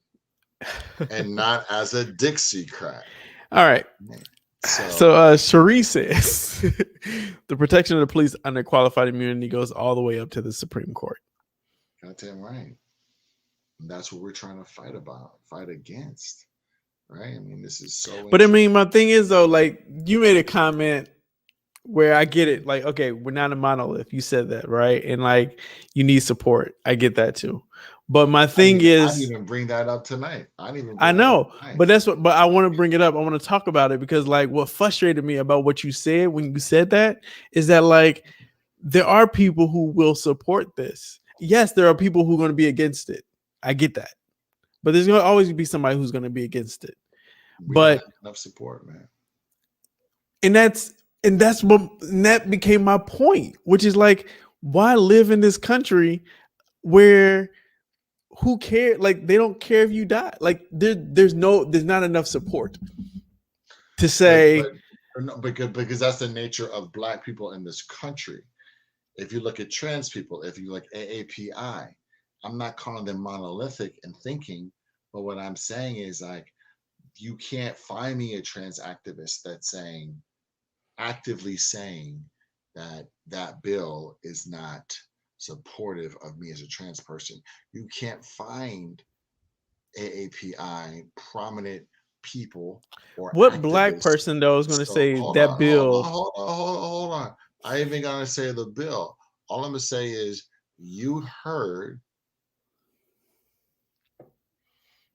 and not as a Dixiecrat. All right. So Cherie says the protection of the police under qualified immunity goes all the way up to the Supreme Court. Goddamn right. And that's what we're trying to fight against. Right? I mean, this is so. But I mean, my thing is though, like you made a comment where I get it. Like, okay, we're not a monolith. You said that, right? And like, you need support. I get that too. But my thing is, I didn't even bring that up tonight. I know, but I want to bring it up. I want to talk about it because like what frustrated me about what you said when you said that is that like there are people who will support this. Yes, there are people who are going to be against it. I get that. But there's going to always be somebody who's going to be against it. But enough support, man. And that became my point, which is like, why live in this country where who cares? Like they don't care if you die. Like there's not enough support to say because that's the nature of Black people in this country. If you look at trans people, if you look at AAPI, I'm not calling them monolithic in thinking, but what I'm saying is like you can't find me a trans activist that's saying actively saying that that bill is not supportive of me as a trans person. You can't find AAPI prominent people or What black activists. person though is going to So say that bill? hold on. I ain't even gonna say the bill. All I'm gonna say is you heard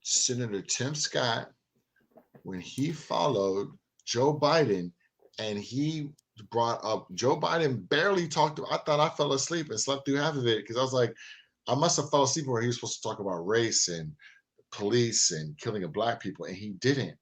Senator Tim Scott when he followed Joe Biden and he brought up Joe Biden barely talked. I thought I fell asleep and slept through half of it because I was like, I must have fell asleep where he was supposed to talk about race and police and killing of black people, and he didn't.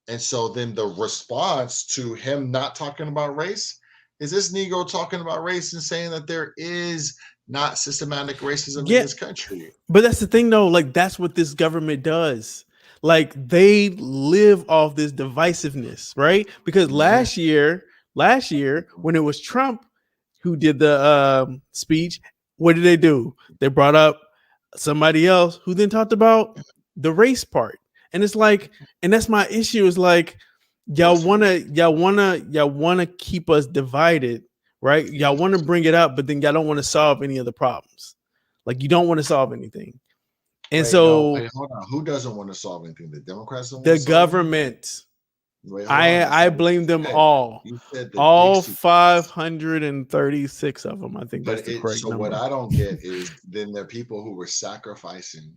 And so then the response to him not talking about race is this Negro talking about race and saying that there is not systematic racism in this country. But that's the thing though, like that's what this government does. Like they live off this divisiveness, right? Because last year when it was Trump who did the speech, what did they do? They brought up somebody else who then talked about the race part. And it's like, and that's my issue, is like y'all wanna keep us divided, right? Y'all want to bring it up, but then y'all don't want to solve any of the problems. Like you don't want to solve anything. And hold on. Who doesn't want to solve anything? The Democrats don't want to solve government. I blame them all. You said all 536 of them. I think that's the correct number. What I don't get is then there are people who were sacrificing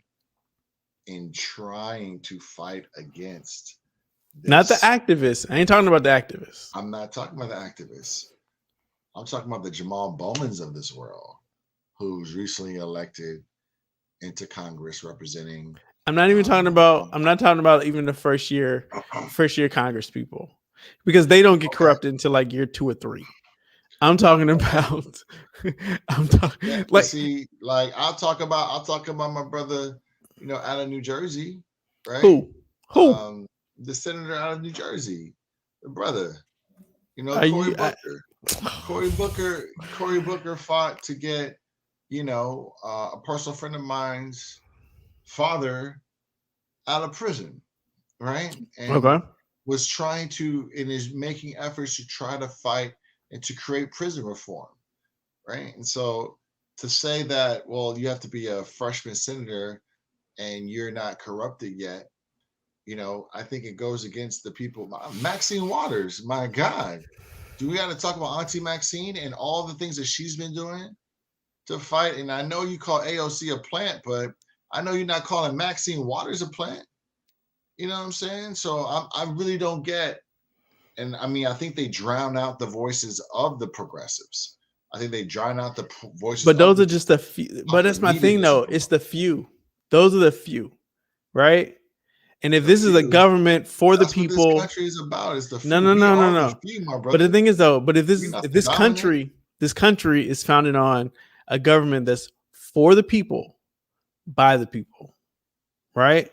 in trying to fight against this. Not the activists. I ain't talking about the activists. I'm not talking about the activists. I'm talking about the Jamal Bowmans of this world, who's recently elected into Congress representing. I'm not talking about even the first year Congress people, because they don't get corrupted until like year 2 or 3. I'm talking about I'll talk about my brother, out of New Jersey, right? Who? The senator out of New Jersey, the brother, Cory Booker. Cory Booker fought to get, a personal friend of mine's father out of prison, right? And was trying to, and is making efforts to try to fight and to create prison reform, right? And so to say that, well, you have to be a freshman senator and you're not corrupted yet, I think it goes against the people. Maxine Waters, my God. Do we got to talk about Auntie Maxine and all the things that she's been doing to fight? And I know you call AOC a plant, but I know you're not calling Maxine Waters a plant. You know what I'm saying? So I really don't get. And I mean, I think they drown out the voices of the progressives. I think they drown out the voices. But those are just the few. But that's my thing, though. It's the few. Those are the few, right? And if this is a government for the people, what this country is about is the few. No. The few, my brother. But the thing is, though, but if this country is founded on a government that's for the people, by the people, right?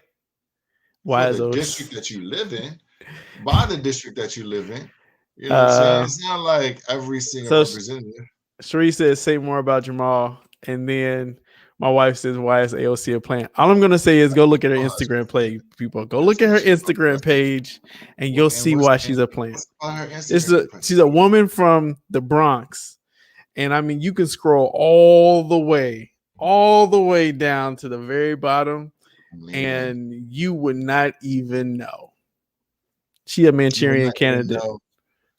Why is those district that you live in, by the district that you live in? You know what I'm saying? It's not like every single representative. Sheree says, "Say more about Jamal," and then my wife says, "Why is AOC a plant?" All I'm gonna say is go look at her Instagram page, people. Go look at her Instagram page, and you'll see why she's a plant. She's a woman from the Bronx, and I mean you can scroll all the way down to the very bottom, and you would not even know. She a Manchurian candidate.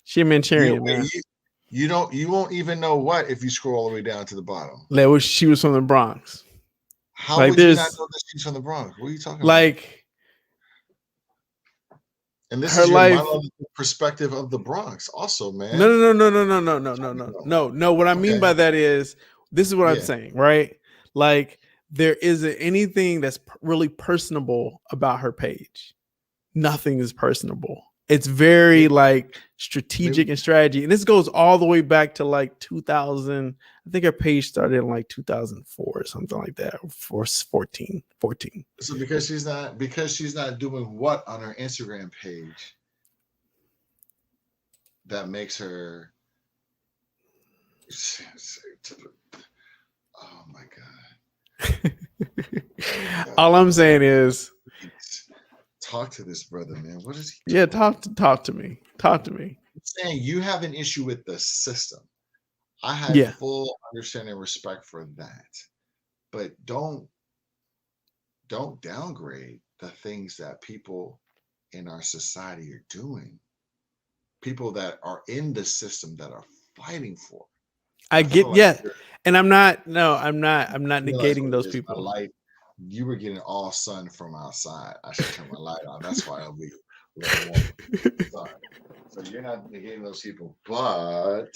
She a Manchurian, man. You won't even know what if you scroll all the way down to the bottom. She was from the Bronx. How would you not know that she's from the Bronx? What are you talking about? And this is your perspective of the Bronx, also, man. No. What I mean by that is, this is what I'm saying, right? Like, there isn't anything that's really personable about her page. Nothing is personable. It's very strategic and strategy. And this goes all the way back to 2000. I think her page started in 2004 or something like that, or 14. So because she's not doing what on her Instagram page that makes her. Oh my God. All I'm saying is, talk to this brother, man. What is he? Yeah, talk to me. Talk to me. saying you have an issue with the system. I have Yeah. full understanding and respect for that. But don't downgrade the things that people in our society are doing. People that are in the system that are fighting for. I I feel get, like yeah. And I'm not you realize negating what it those is. My people. light, you were getting all sun from outside. I should turn my light on. That's why I'll be a little warm. Sorry. So you're not negating those people, but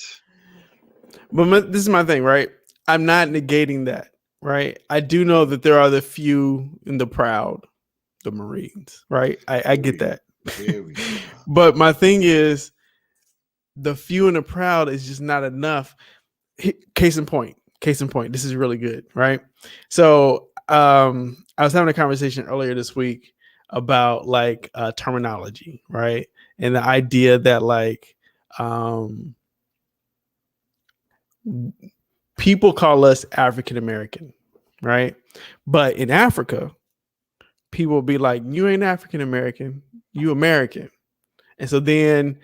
This is my thing, right? I'm not negating that, right? I do know that there are the few and the proud, the Marines, right? I here get we go. that. Here we go. But my thing is, the few and the proud is just not enough. Case in point. Case in point. This is really good, right? So I was having a conversation earlier this week about like terminology, right? And the idea that like people call us African American, right? But in Africa, people will be like, "You ain't African American, you American." And so then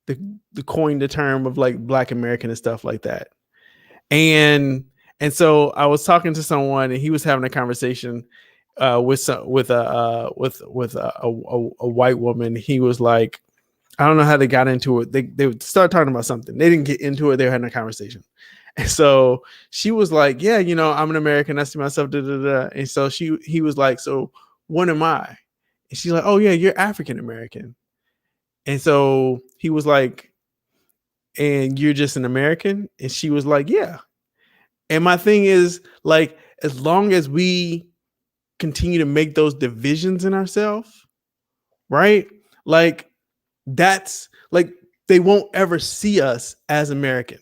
the coined the term of like Black American and stuff like that. And so I was talking to someone, and he was having a conversation with a white woman. He was like, I don't know how they got into it. They started talking about something. They didn't get into it. They were having a conversation. And so she was like, "Yeah, you know, I'm an American. I see myself." Da, da, da. And so he was like, "So what am I?" And she's like, "Oh yeah, you're African American." And so he was like, "And you're just an American?" And she was like, "Yeah." And my thing is like, as long as we continue to make those divisions in ourselves, right? Like that's like they won't ever see us as American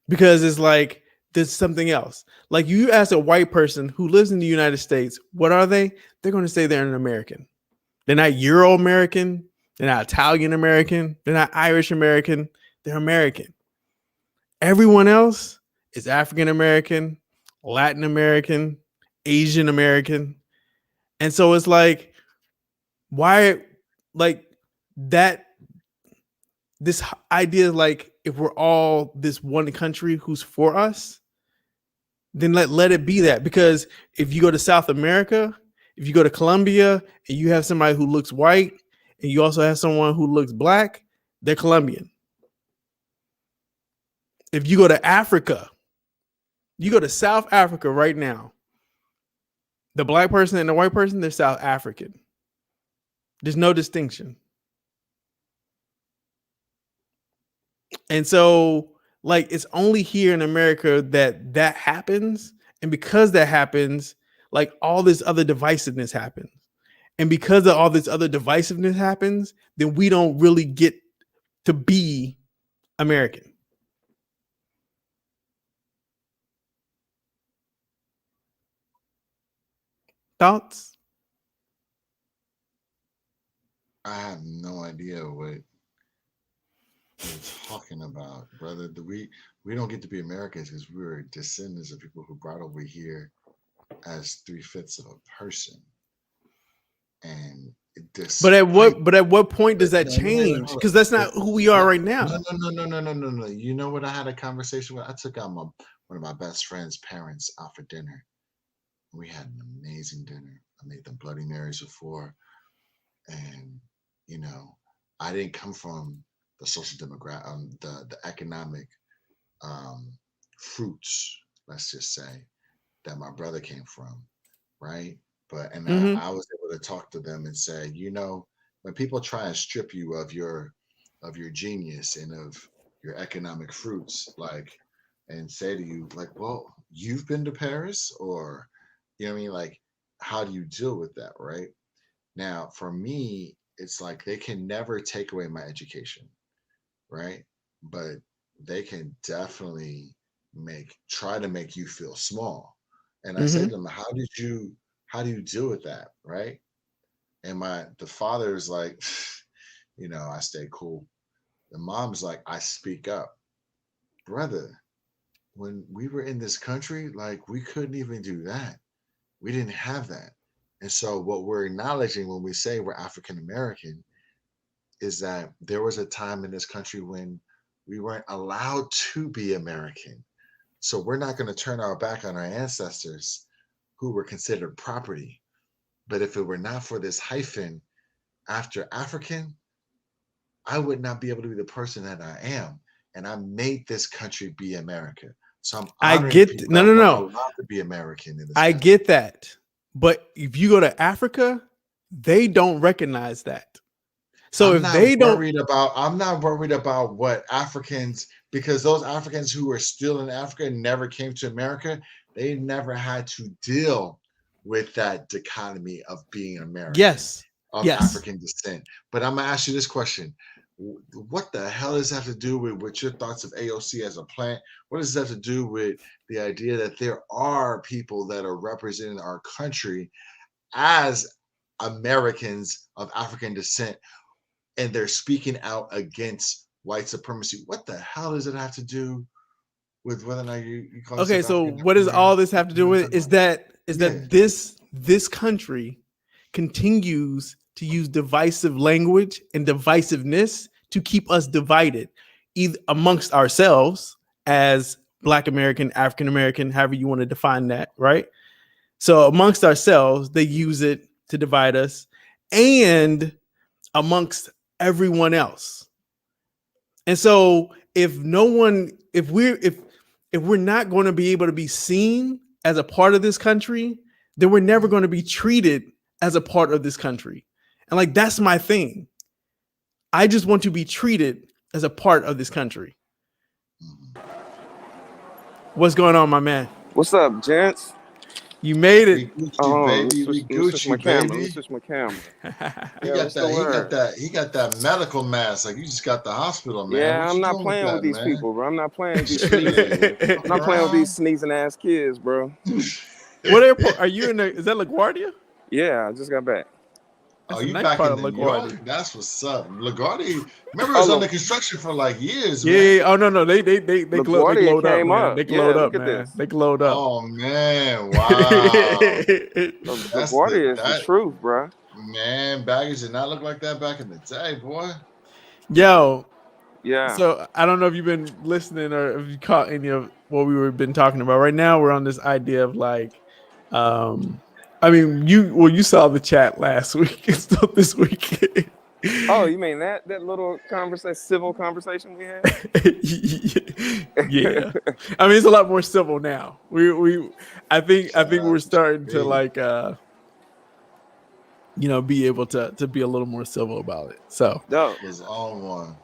because it's like there's something else. Like you ask a white person who lives in the United States, what are they? They're going to say they're an American. They're not Euro American. They're not Italian American. They're not Irish American. They're American. Everyone else is African American, Latin American, Asian American. And so it's like, why, like, that, this idea, like, if we're all this one country who's for us, then let it be that. Because if you go to South America, if you go to Colombia and you have somebody who looks white and you also have someone who looks black, they're Colombian. If you go to Africa, you go to South Africa right now, the black person and the white person, they're South African. There's no distinction. And so, like, it's only here in America that happens. And because that happens, like, all this other divisiveness happens. And because of all this other divisiveness happens, then we don't really get to be American. Thoughts? I have no idea what you're talking about, brother. We don't get to be Americans because we're descendants of people who brought over here as 3/5 of a person. And But despite at what point does that no, wait, change? hold Because that's up. not who we are right No, now. no, no, no, no, no, no, no. You know what I had a conversation with? I took out one of my best friend's parents out for dinner. We had an amazing dinner. I made them Bloody Marys before, and you know, I didn't come from the social demographic, the economic fruits, let's just say, that my brother came from, right? But and Mm-hmm. I was able to talk to them and say, you know, when people try and strip you of your genius and of your economic fruits, like, and say to you, like, well, you've been to Paris, or you know what I mean? Like, how do you deal with that, right? Now, for me, it's like they can never take away my education, right? But they can definitely try to make you feel small. And I say to Mm-hmm. them, how do you deal with that, right? And the father is like, you know, I stay cool. The mom's like, I speak up. Brother, when we were in this country, like we couldn't even do that. We didn't have that. And so what we're acknowledging when we say we're African American is that there was a time in this country when we weren't allowed to be American. So we're not going to turn our back on our ancestors who were considered property. But if it were not for this hyphen after African, I would not be able to be the person that I am. And I made this country be America. So I'm honoring people that weren't allowed to be American in this I country. get that. But if you go to Africa, they don't recognize that. So I'm not worried about what Africans, because those Africans who were still in Africa and never came to America, they never had to deal with that dichotomy of being American. Yes. Of African descent. But I'm gonna ask you this question. What the hell does that have to do with your thoughts of AOC as a plant? What does that have to do with the idea that there are people that are representing our country as Americans of African descent, and they're speaking out against white supremacy? What the hell does it have to do with whether or not you call okay, so what does all this have to do with is that this country continues to use divisive language and divisiveness to keep us divided, either amongst ourselves as Black American, African American, however you want to define that, right? So amongst ourselves, they use it to divide us, and amongst everyone else. And so if we're not going to be able to be seen as a part of this country, then we're never going to be treated as a part of this country. And like, that's my thing. I just want to be treated as a part of this country. What's going on, my man? What's up, gents? You made it. We Gucci, baby. Let me switch my camera. He got that medical mask. Like, you just got the hospital, man. Yeah, I'm not playing with these people, bro. I'm not playing with these sneezing. I'm not playing with these sneezing ass kids, bro. What airport are you in? Is that LaGuardia? Yeah, I just got back. Oh, you back in New York? That's what's up. LaGuardia, remember, it was under construction for like years. Yeah. Oh no, they glow up, man. They glowed up, man. This. They glowed up. Oh man, wow. LaGuardia is the truth, bro. Man, baggage did not look like that back in the day, boy. Yo. Yeah. So I don't know if you've been listening or if you caught any of what we were been talking about. Right now, we're on this idea of like, I mean, you saw the chat last week and still this week. Oh, you mean that little civil conversation we had? Yeah. I mean, it's a lot more civil now. I think we're starting to like be able to be a little more civil about it. So his own one.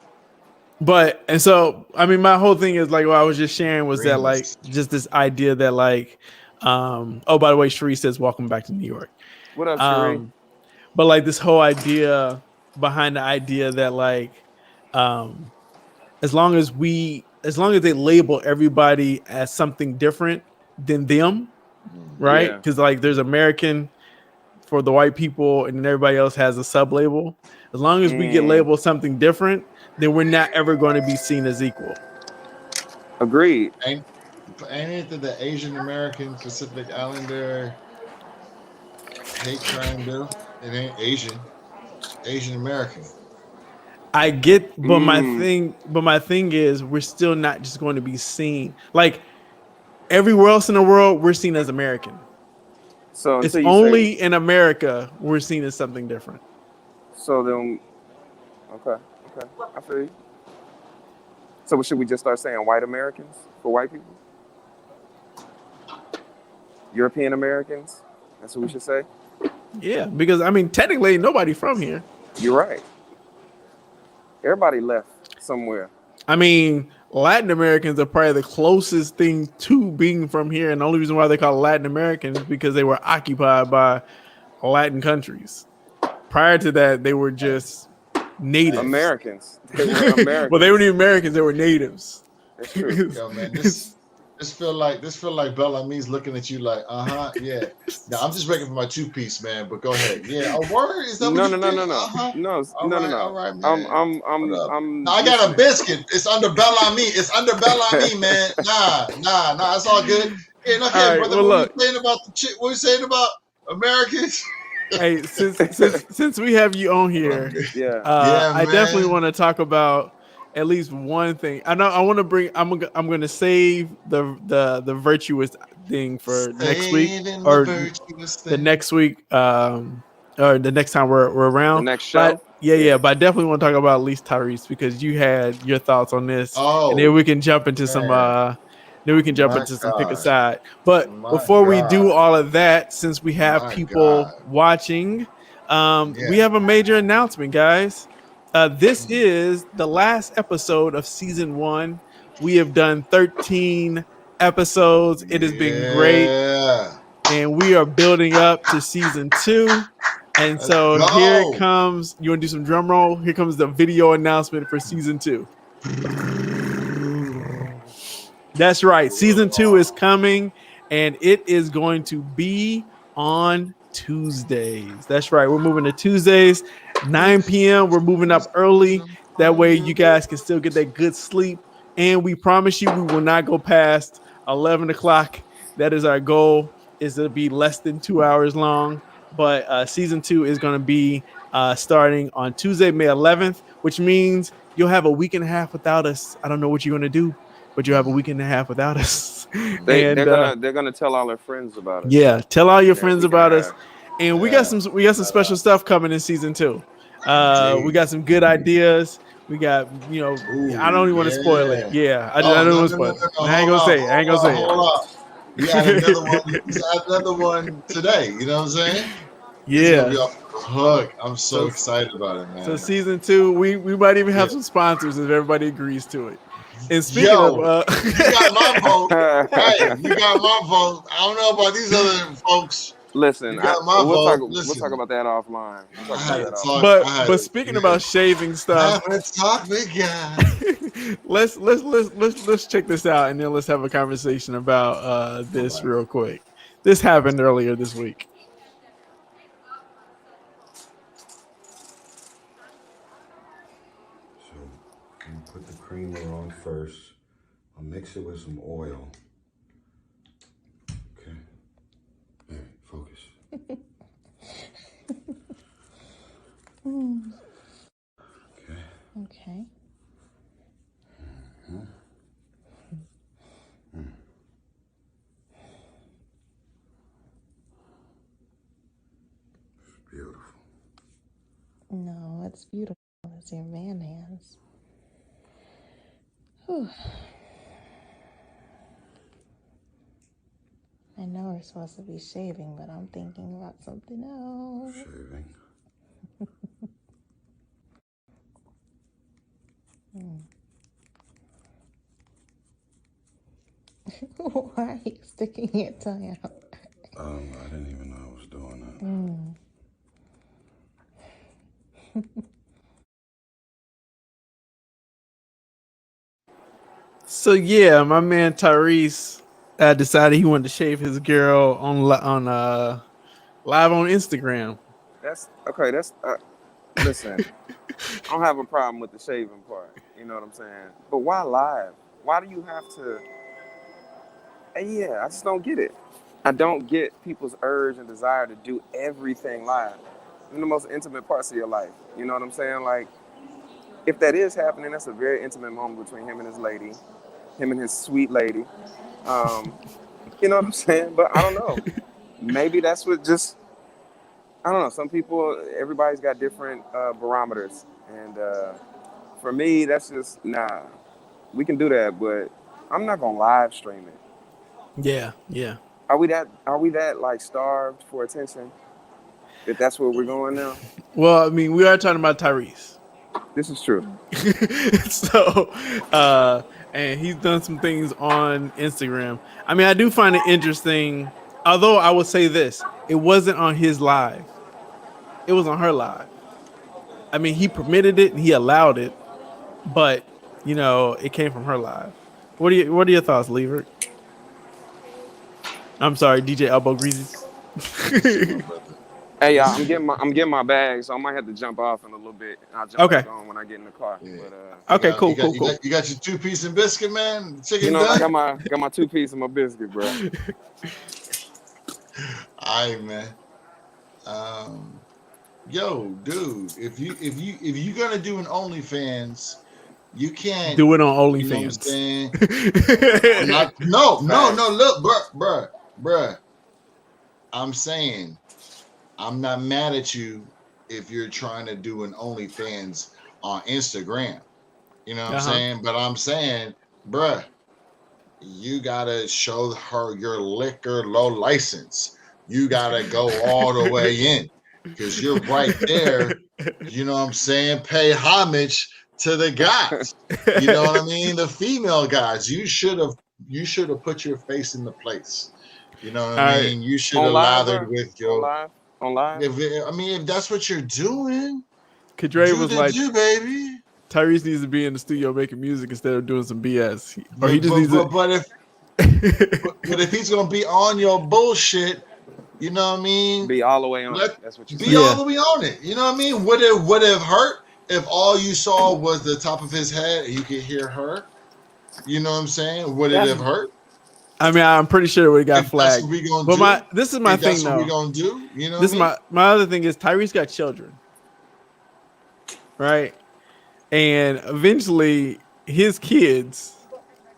But and so I mean, my whole thing is like what I was just sharing was that like just this idea that like oh, by the way, Sheree says welcome back to New York. What up, Sheree? But like this whole idea behind the idea that like as long as they label everybody as something different than them, right? Because like there's American for the white people and then everybody else has a sub label. As long as we get labeled something different, then we're not ever going to be seen as equal. Agreed. Ain't it the Asian American Pacific Islander hate crime bill? It ain't Asian American. I get, but my thing is we're still not just going to be seen like everywhere else in the world. We're seen as American. So it's only in America we're seen as something different. So then, okay, I feel you. So should we just start saying white Americans for white people? European Americans? That's what we should say? Yeah, because I mean, technically nobody from here. You're right. Everybody left somewhere. I mean, Latin Americans are probably the closest thing to being from here. And the only reason why they call Latin Americans is because they were occupied by Latin countries. Prior to that, they were just natives. Americans. They were Americans. Well, they weren't even Americans. They were natives. That's true. Yo, man, this feel like Bel-Ami's looking at you like, yeah. Now I'm just waiting for my 2-piece, man. But go ahead. Yeah, a word is that? No. No. All right, man. I got a biscuit. It's under Bel-Ami. It's under Bel-Ami, man. Nah. It's all good. Yeah, okay, right, brother. well, what were you saying about the chick? What were you saying about Americans? Hey, since we have you on here, Yeah. Yeah, I definitely man. want to talk about at least one thing. I know I want to bring. I'm gonna save the virtuous thing for next week Saving the or virtuous the thing. next week, or the next time we're The around. next But show. yeah. But I definitely want to talk about at least Tyrese because you had your thoughts on this, and then Oh, we can jump into some. man. Then we can jump My into some pick a God. side. But My before we do God. all of that, since we have My God. people watching, we Yeah. have a major announcement, guys. This Mm. is the last episode of season 1. We have done 13 episodes. It has been great, Yeah. and we are building up to season 2. And Let's so here it go. comes. You want to do some drum roll? Here comes the video announcement for season 2. That's right. Season 2 is coming, and it is going to be on Tuesdays. That's right. We're moving to Tuesdays, 9 p.m. We're moving up early. That way, you guys can still get that good sleep. And we promise you, we will not go past 11 o'clock. That is our goal, is to be less than 2 hours long. But season 2 is going to be starting on Tuesday, May 11th, which means you'll have a week and a half without us. I don't know what you're going to do, but you have a week and a half without us. They're And gonna tell all their friends about us. yeah, tell all your Yeah, friends we can about us. have. And we got Yeah. some special stuff coming in season 2. We Indeed. got some good ideas. We got, I don't Ooh, even want to spoil it. yeah. Yeah, I Oh, don't no, want to no, no, spoil no, it. no. I ain't Hold gonna up, say it. I ain't gonna hold up, say hold up. You got another one. You got another one today. You know what I'm saying? It's gonna be Yeah. off the hook. I'm so So excited about it, so man. season 2, we might even Yeah. have some sponsors if everybody agrees to it. And speaking of Yo, you got my vote. Hey, you got my vote. I don't know about these other folks. Listen, You got my we'll vote. talk Listen, about that offline. We'll talk I about had that to talk. offline. I had but to, speaking yeah. about shaving stuff, Have a talk with God. let's check this out, and then let's have a conversation about this real quick. This happened earlier this week. So I'm gonna put the creamer on first. I'll mix it with some oil. Okay. All right, focus. Okay. Okay. Beautiful. No, it's beautiful. It's your man hands. Whew. I know we're supposed to be shaving, but I'm thinking about something else. Shaving. Why are you sticking your tongue out? I didn't even know I was doing that. So yeah, my man Tyrese decided he wanted to shave his girl on live on Instagram. That's okay. Listen. I don't have a problem with the shaving part. You know what I'm saying? But why live? Why do you have to? Yeah, I just don't get it. I don't get people's urge and desire to do everything live. In the most intimate parts of your life. You know what I'm saying? Like, if that is happening, that's a very intimate moment between him and his lady, him and his sweet lady. You know what I'm saying? But I don't know. Maybe that's what just, I don't know. Some people, everybody's got different barometers. And for me, that's just, nah. We can do that, but I'm not going to live stream it. Yeah. Are we that like starved for attention? If that's where we're going now? Well, I mean, we are talking about Tyrese. This is true. So, and he's done some things on Instagram. I mean, I do find it interesting. Although I will say this, it wasn't on his live. It was on her live. I mean, he permitted it and he allowed it, but it came from her live. What are your thoughts, Lever? I'm sorry, DJ Elbow Greasy. Hey, y'all, I'm getting my bag, so I might have to jump off in a little bit. I'll jump back on when I get in the car. Yeah. But, okay, cool. You got your 2-piece and biscuit, man. Chicken I done? got my 2-piece and my biscuit, bro. All right, man. Um, yo, dude, if you gonna do an OnlyFans, you can't. Do it on You know what I'm OnlyFans. saying? No. Look, bruh. I'm saying I'm not mad at you if you're trying to do an OnlyFans on Instagram. You know what I'm saying? But I'm saying, bruh, you gotta show her your liquor low license. You gotta go all the way in because you're right there. You know what I'm saying? Pay homage to the guys. You know what I mean? The female guys. You should have put your face in the place. You know what All I right. mean? You should On have live, lathered bro. with On your. live. On live. If that's what you're doing, Kadre do was the like, do, baby. Tyrese needs to be in the studio making music instead of doing some BS. Or But, he just but, needs but, but if to. but if he's gonna be on your bullshit, you know what I mean? Be all the way on. Let That's what you be said. all the way on it. You know what I mean? Would it hurt if all you saw was the top of his head and you could hear her? You know what I'm saying? Would it have hurt? I mean, I'm pretty sure it would have got If that's flagged. what we gonna But do, this is my if thing that's what we though. gonna do, you know This what I is my other thing is Tyrese got children, right? And eventually his kids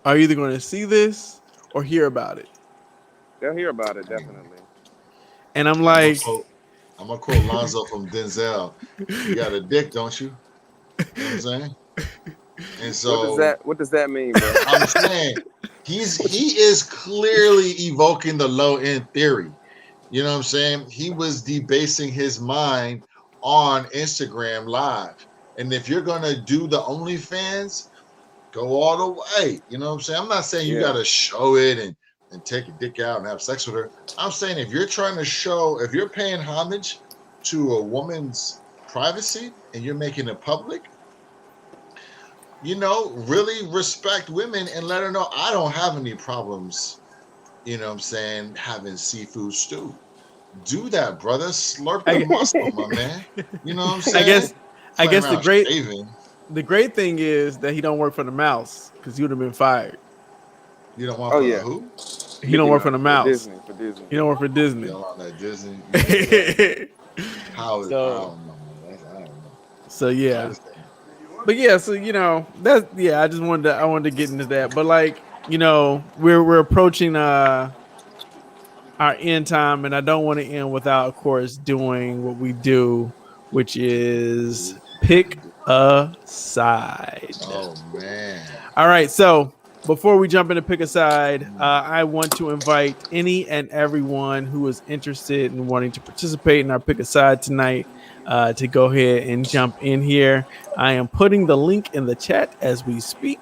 are either going to see this or hear about it. They'll hear about it definitely. And I'm mean? like, I'm gonna quote Lonzo from Denzel. You got a dick, don't you? You know what I'm saying? And so What does that mean, bro? I'm saying he is clearly evoking the low end theory. You know what I'm saying? He was debasing his mind on Instagram Live. And if you're gonna do the OnlyFans, go all the way. You know what I'm saying? I'm not saying you gotta show it and take your dick out and have sex with her. I'm saying if you're trying to show, if you're paying homage to a woman's privacy and you're making it public, you know, really respect women and let her know I don't have any problems, you know what I'm saying, having seafood stew. Do that, brother. Slurp the muscle, my man. You know what I'm saying? I guess shaving. the great thing is that he don't work for the mouse because he would have been fired. You don't want who? He don't work for the mouse. For Disney. He don't work for Disney. You don't want that Disney. How is I don't know, man. I don't know. So yeah. But yeah, so you know, that's I wanted to get into that. But like, you know, we're approaching our end time, and I don't want to end without, of course, doing what we do, which is pick a side. Oh man. All right, so before we jump into pick a side, I want to invite any and everyone who is interested in wanting to participate in our pick a side tonight to go ahead and jump in here. I am putting the link in the chat as we speak.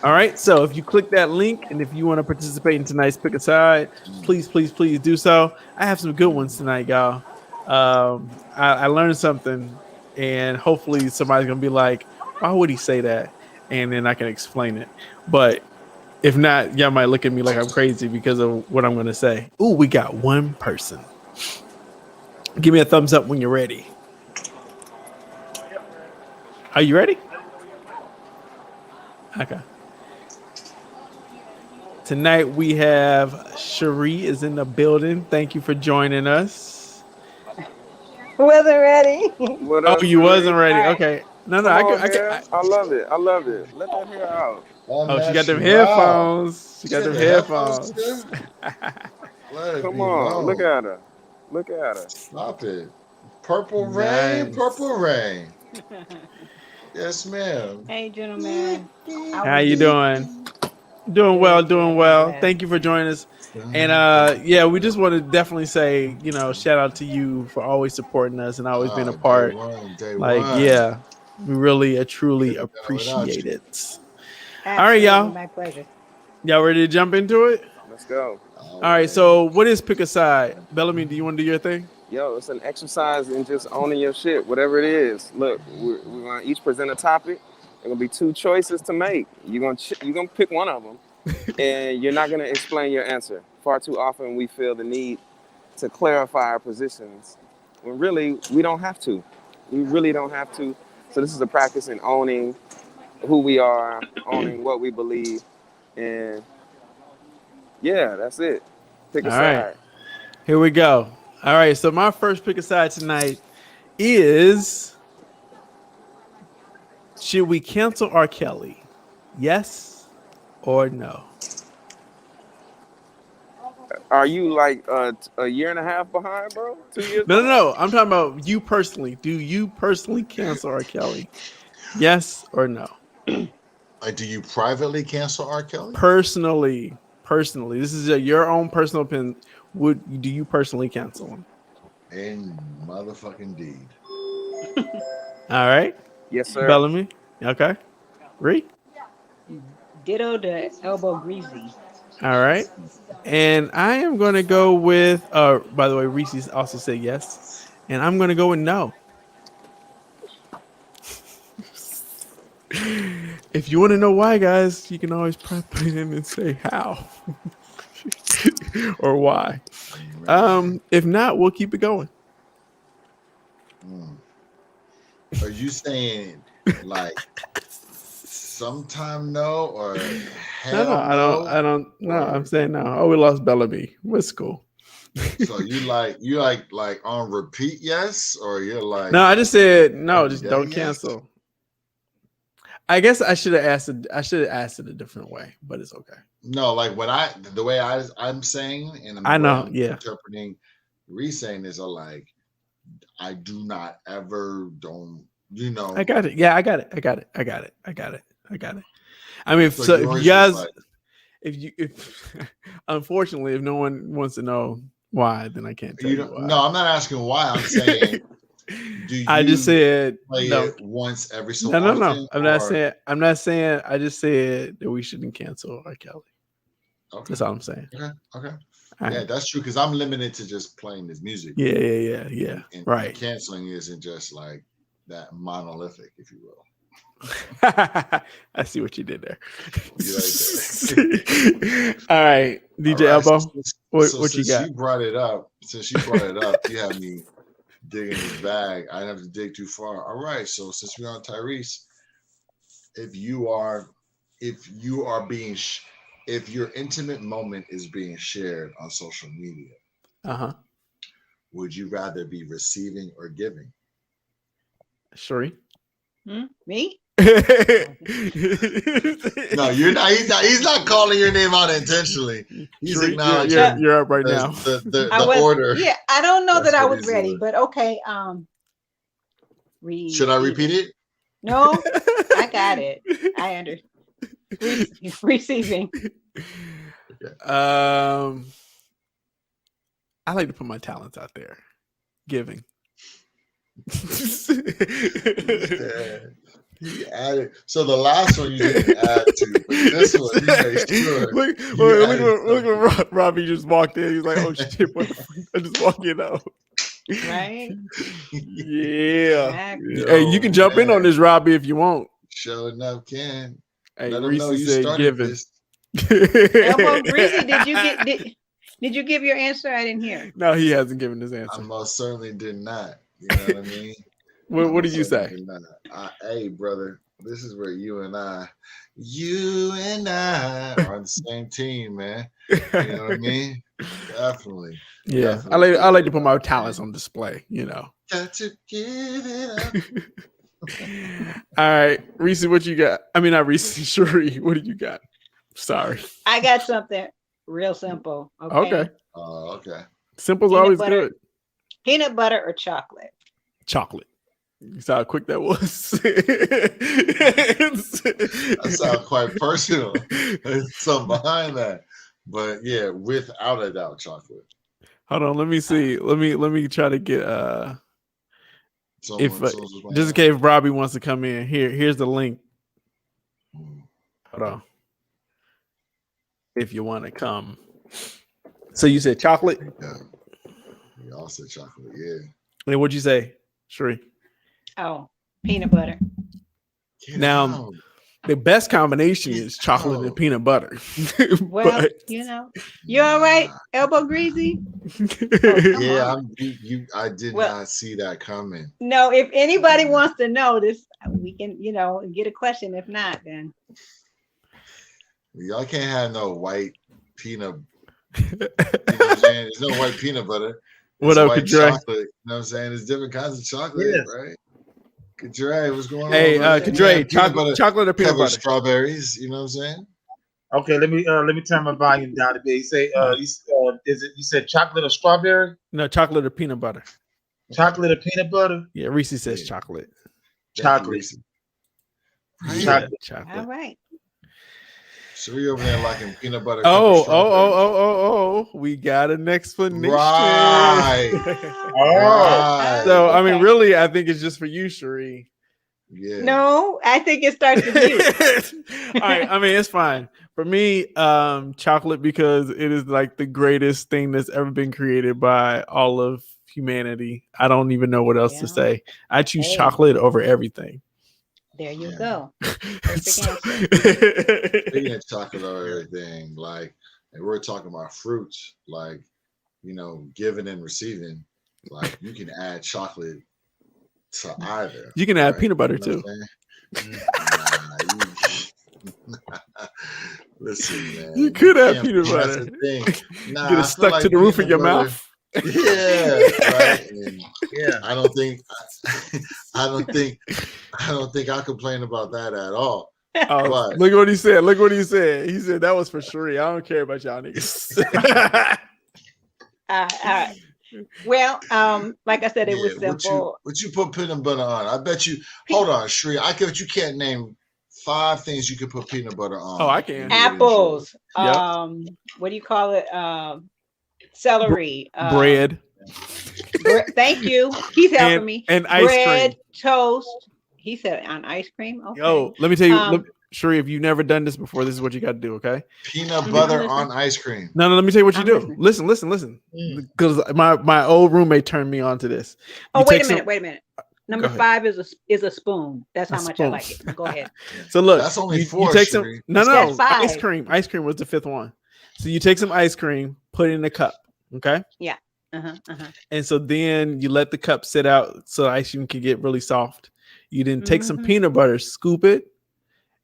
All right, so if you click that link and if you want to participate in tonight's pick a side, please do so. I have some good ones tonight, y'all. I learned something, and hopefully somebody's gonna be like, "Why would he say that?" And then I can explain it. But if not, y'all might look at me like I'm crazy because of what I'm gonna say. Ooh, we got one person. Give me a thumbs up when you're ready. Are you ready? Okay. Tonight we have Cherie is in the building. Thank you for joining us. Wasn't ready. What up, Oh, you wasn't ready. All right. Okay. No, I love it. Let that hair out. Oh, she got them headphones. She got them headphones. Come on, look at her. Look at her. Stop it. Purple rain, purple rain. Yes, ma'am. Hey, gentlemen. How you doing? Doing well. Thank you for joining us. And yeah, we just want to definitely say, you know, shout out to you for always supporting us and always being a part. Yeah, we really truly appreciate it. All right, y'all. My pleasure. Y'all ready to jump into it? Let's go. All right, so what is pick a side? Bel-Ami, do you want to do your thing? Yo, it's an exercise in just owning your shit, whatever it is. Look, we're going to each present a topic. There going to be two choices to make. You're gonna pick one of them, and you're not going to explain your answer. Far too often we feel the need to clarify our positions when really we don't have to. We really don't have to. So this is a practice in owning who we are, owning what we believe, and yeah, that's it. Pick a side. Right. Here we go. All right. So my first pick aside tonight is: should we cancel R. Kelly? Yes or no? Are you like a year and a half behind, bro? 2 years No, no, behind? no. I'm talking about you personally. Do you personally cancel R. Kelly? Yes or no? Like, do you privately cancel R. Kelly? Personally. This is your own personal opinion. Do you personally cancel him? In motherfucking deed. All right. Yes, sir. Bel-Ami. Okay. Ree. Ditto the elbow greasy. All right. And I am going to go with, by the way, Reese also said yes. And I'm going to go with no. If you want to know why, guys, you can always put in and say how or why. If not, we'll keep it going. Are you saying like sometime no or hell No, I don't. No, I'm saying no. Oh, we lost Bel-Ami. What's cool? So you like on repeat yes, or you're like No, I just said no. Just yeah, don't yes? cancel. I guess I should have asked it. I should have asked it a different way, but it's okay. No, like when the way I'm saying and I know, I'm yeah. interpreting re-saying is like I do not ever don't I got it. Yeah, I got it. I mean, so if you guys, like, if unfortunately, if no one wants to know why, then I can't tell you why. No, I'm not asking why. I'm saying I just said play no. it once every so No. often. I'm not saying. I just said that we shouldn't cancel R. Kelly. Okay. That's all I'm saying. Okay. All Yeah, right. that's true because I'm limited to just playing his music. Yeah. And right. Canceling isn't just like that monolithic, if you will. I see what you did there. You like that. All right, DJ Elbow. What you got? Since you brought it up, you had me digging his bag. I didn't have to dig too far. All right, so since we're on Tyrese, if your intimate moment is being shared on social media, would you rather be receiving or giving? Sheree? Me? No, you're not. He's not calling your name out intentionally. He's acknowledging. You're up right now. The order. Yeah, I don't know that I was ready, but okay. Should I repeat it? No, I got it. I understand. Receiving. Okay. I like to put my talents out there. Giving. He added. So the last one you didn't add to, but this one you made sure. Look at Robbie just walked in. He's like, "Oh shit!" I just walking out. Right? Yeah. Exactly. Hey, you can jump in on this, Robbie, if you want. Sure enough, can. Hey, Let them Reese know you said started giving. this. Elbow greasy. Did you give your answer? I didn't hear. No, he hasn't given his answer. I most certainly did not. You know what I mean? What did you say? Hey, brother, this is where you and I are on the same team, man. You know what I mean? Definitely. Yeah, Definitely. I like to put my talents on display. You know. Got to give it up. All right, Reese, what you got? I mean, not Reese, Sheree, what do you got? Sorry. I got something real simple. Okay. Okay. Simple's always good. Peanut butter or chocolate? Chocolate. You saw how quick that was. That sounds quite personal. There's something behind that. But yeah, without a doubt, chocolate. Hold on, let me see. Let me try to get just in case Robbie wants to come in. Here's the link. Hold on. If you want to come. So you said chocolate? Yeah. We all said chocolate, yeah. And what'd you say, Sheree? Oh, peanut butter. Now, the best combination is chocolate and peanut butter. Well, you all right, elbow greasy? I did not see that coming. No, if anybody wants to know this, we can, get a question. If not, then Y'all can't have no white peanut You know what I'm saying? There's no white peanut butter. What It's up, white Kadre? chocolate. You know what I'm saying? There's different kinds of chocolate, right? Kadre, what's going Hey, on? Man? Kadre, Peanut butter chocolate or peanut covered butter? strawberries. You know what I'm saying? Okay, let me turn my volume down a bit. You say you said chocolate or strawberry? No, chocolate or peanut butter. Chocolate or peanut butter? Yeah, Reese says chocolate. Chocolate. Yeah, All chocolate. right. So we over there liking peanut butter. Oh, we got an explanation. Right. Right. So, I mean, Okay. really, I think it's just for you, Cherie. Yeah. No, I think it starts with you. All right. I mean, it's fine. For me, chocolate, because it is like the greatest thing that's ever been created by all of humanity. I don't even know what else to Yeah. say. I choose Hey. chocolate over everything. There you Yeah. go. So- Speaking of chocolate or everything, like, and we're talking about fruits, like, you know, giving and receiving, like, you can add chocolate to either. You can add right? peanut butter You know too. what I'm saying? Listen, man. You could add can't- peanut that's butter. the thing. Nah, Get I it feel stuck like to the roof of peanut your butter- mouth. Yeah, right. And Yeah. I don't think I'll complain about that at all. Oh, But- look what he said. Look what he said. He said that was for Cherie. I don't care about y'all niggas. All right. Well, like I said, it was Yeah, simple. What you put peanut butter on? I bet you. Hold on, Shri. I bet you can't name 5 things you could put peanut butter on. Oh, I can. and you would enjoy Apples. Yep. What do you call it? Celery. Bread Thank you. He's helping me. and ice Bread, cream. toast. He said on ice cream. Okay. Yo, let me tell you, Um, Cherie, if you've never done this before, this is what you got to do. Okay. Peanut Mhm, butter I'm on ice cream. No, let me tell you what you I'm do. listening. Listen. Because my old roommate turned me on to this. Oh, You wait take a minute. Wait a minute. Number ahead. 5 is a spoon. That's how A much spoon. I like it. Go ahead. So look, That's only you 4, take some. Cherie. No, That's 5. ice cream. Ice cream was the 5th one. So you take some ice cream, put it in a cup. Okay. And so then you let the cup sit out so the ice cream can get really soft. You then take some Mhm. peanut butter, scoop it,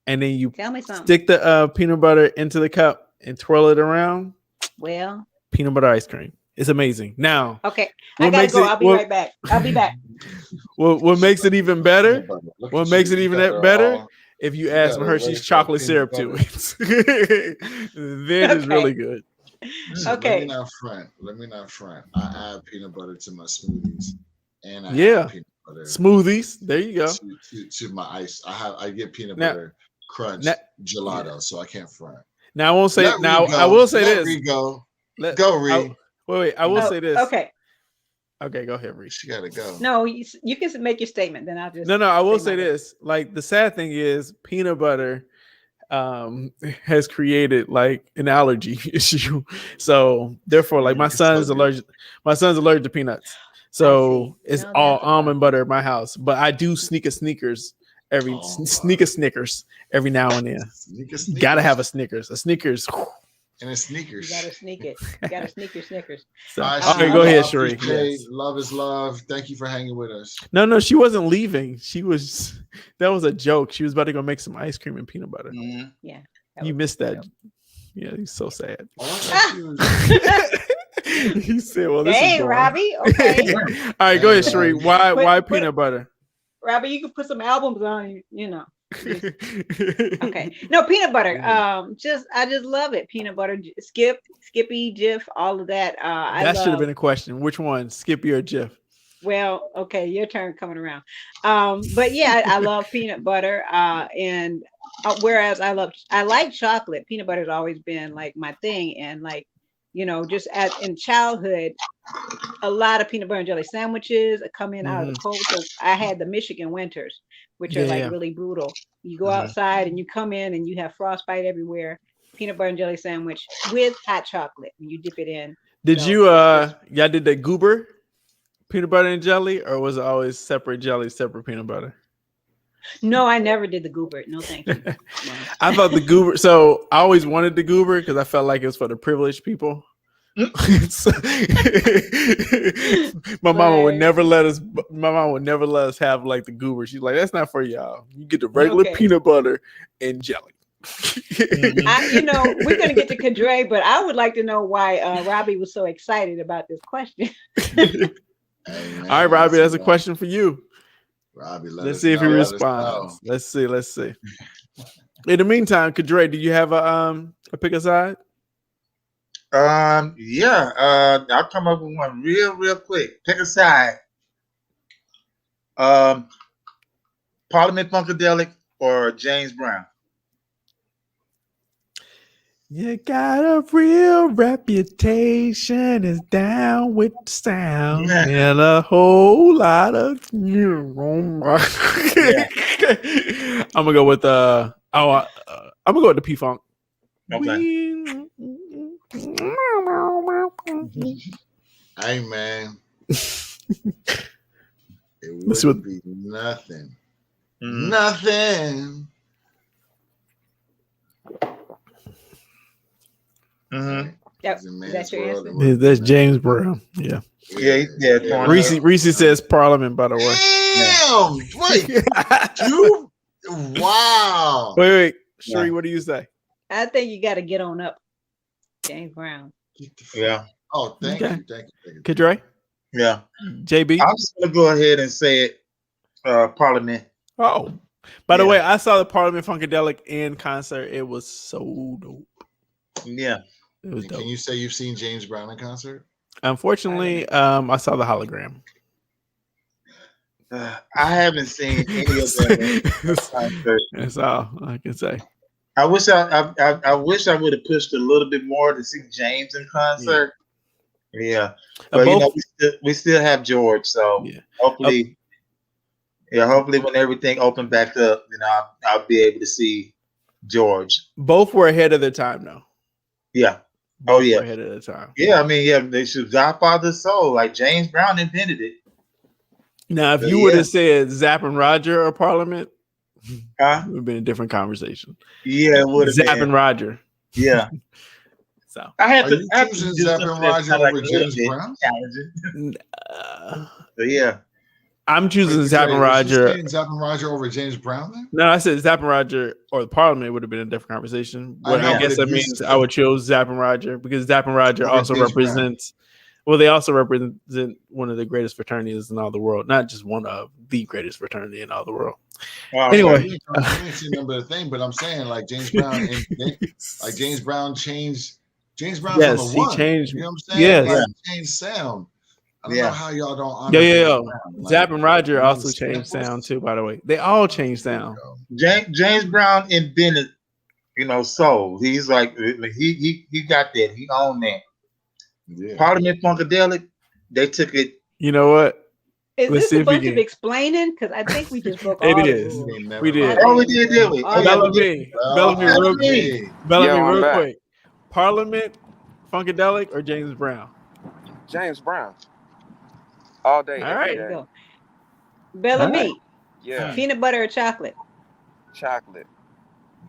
and then you Tell me something. stick the peanut butter into the cup and twirl it around. Well, Peanut butter ice cream. It's amazing. Now, okay. What I gotta makes go. it- I'll be what- right back. I'll be back. what makes it even better? Peanut butter. Look What at makes you. it You even got better? all- If you You add got some it Hershey's ready for chocolate peanut syrup to butter. it, then it's Okay. really good. Listen, Let Okay. me not front. I add peanut butter to my smoothies, and I Yeah. add peanut butter Smoothies. There you go. to my ice. I get peanut Now- butter crunch now- gelato, so I can't front. Now I won't say. Let Now Ree go. I will say Let this. Ree go. Let- Go, Ree. Wait. I will Oh, say this. Okay. Okay, go ahead, Reese. She gotta go. No, you can make your statement. Then I'll just. No, I will say say my bit. this. Like the sad thing is, peanut butter has created like an allergy issue. So therefore, like my It's son so is good. allergic. My son's allergic to peanuts. So see. it's No, all that's a almond problem. butter at my house. But I do sneak a Snickers every Oh, wow. Snickers every now and then. Sneakers. Gotta have a Snickers. A Snickers. and a sneakers. You gotta sneak it. You gotta sneak your Snickers. So, All right, all right, Cherie, go well, ahead, I Cherie. appreciate- Yes. Love is love. Thank you for hanging with us. No, she wasn't leaving. She was. That was a joke. She was about to go make some ice cream and peanut butter. Mhm. That You was missed a that. joke. Yeah, he's so sad. Oh, I thought she was- He said, "Well, this is Dang, boring." Robbie. Okay. All right, go ahead, Dang, Cherie. Robbie. Why Put- peanut butter? Robbie, you can put some albums on. You know. Okay. No, peanut butter. I just love it. Peanut butter. Skippy, Jif, all of that. That should have been a question. Which one, Skippy or Jif? Well, okay, your turn coming around. But yeah, I love peanut butter. And whereas I like chocolate, peanut butter has always been like my thing. And like, just in childhood, a lot of peanut butter and jelly sandwiches come in out of the cold. So I had the Michigan winters, which are like Yeah. really brutal. You go Mhm. outside and you come in and you have frostbite everywhere. Peanut butter and jelly sandwich with hot chocolate, and you dip it in. Did So, you y'all did the goober peanut butter and jelly, or was it always separate jelly, separate peanut butter? No, I never did the goober. No, thank you. No. I thought the goober. So I always wanted the goober because I felt like it was for the privileged people. So- my mama would Right. never let us. My mom would never let us have like the goober. She's like, "That's not for y'all. You get the regular Okay. peanut butter and jelly." We're gonna get to Kadre, but I would like to know why Robbie was so excited about this question. Hey, man, All right, Robbie, that's a question for you. Robbie, let's see if he responds. Let's see. In the meantime, Kadre, do you have a pick a side? Yeah. I'll come up with one real quick. Pick a side. Parliament Funkadelic or James Brown? You got a real reputation, is down with the sound, and a whole lot of I'm gonna go with I'm gonna go with the P Funk. Okay. Hey, man. It would be nothing. Nothing. Yep. That's your answer. That's James Brown. Yeah. Reese says Parliament, by the way. Damn! Wait, you? Wow. Wait. Sheree, what do you say? I think you got to get on up, James Brown. Yeah. Oh, thank you. Kadre? Yeah. JB? I'm just gonna go ahead and say it. Parliament. Oh. By the way, I saw the Parliament Funkadelic in concert. It was so dope. Yeah. It was dope. Can you say you've seen James Brown in concert? Unfortunately, I saw the hologram. I haven't seen any of them. That's all I can say. I wish I would have pushed a little bit more to see James in concert. Yeah. But we still have George, so hopefully when everything opened back up, I'll be able to see George. Both were ahead of their time though. Yeah. Both were ahead of their time. Yeah, I mean, they should Godfather's soul. Like James Brown invented it. Now, if you would have said Zapp and Roger or Parliament, it would have been a different conversation. Yeah, it would have been. Zapp and Roger. Yeah. So I have to choosing Zapp and Roger over James Brown. Yeah. I'm choosing Zapp and Roger. Zapp and Roger over James Brown then? No, I said Zapp and Roger or the Parliament would have been a different conversation. But I guess that means I would choose Zapp and Roger because Zapp and Roger also represents. Well, they also represent one of the greatest fraternities in all the world. Not just one of the greatest fraternity in all the world. Anyway, I didn't see number the thing, but I'm saying like James Brown, James Brown changed. James Brown's on the one. Changed. You know what I'm saying? Yes. Changed sound. I don't know how y'all don't honor Yo. Zapp and Roger also changed sound too, by the way. They all changed sound. James Brown invented, soul. He's like he got that. He owned that. Yeah. Parliament Funkadelic, they took it. You know what? Is this a bunch of explaining? Because I think we just broke all the rules. We did. Oh, we did, didn't we? Bel-Ami, real quick. Parliament Funkadelic or James Brown? James Brown. All day. All right. There you go. Bel-Ami. Yeah. Peanut butter or chocolate? Chocolate.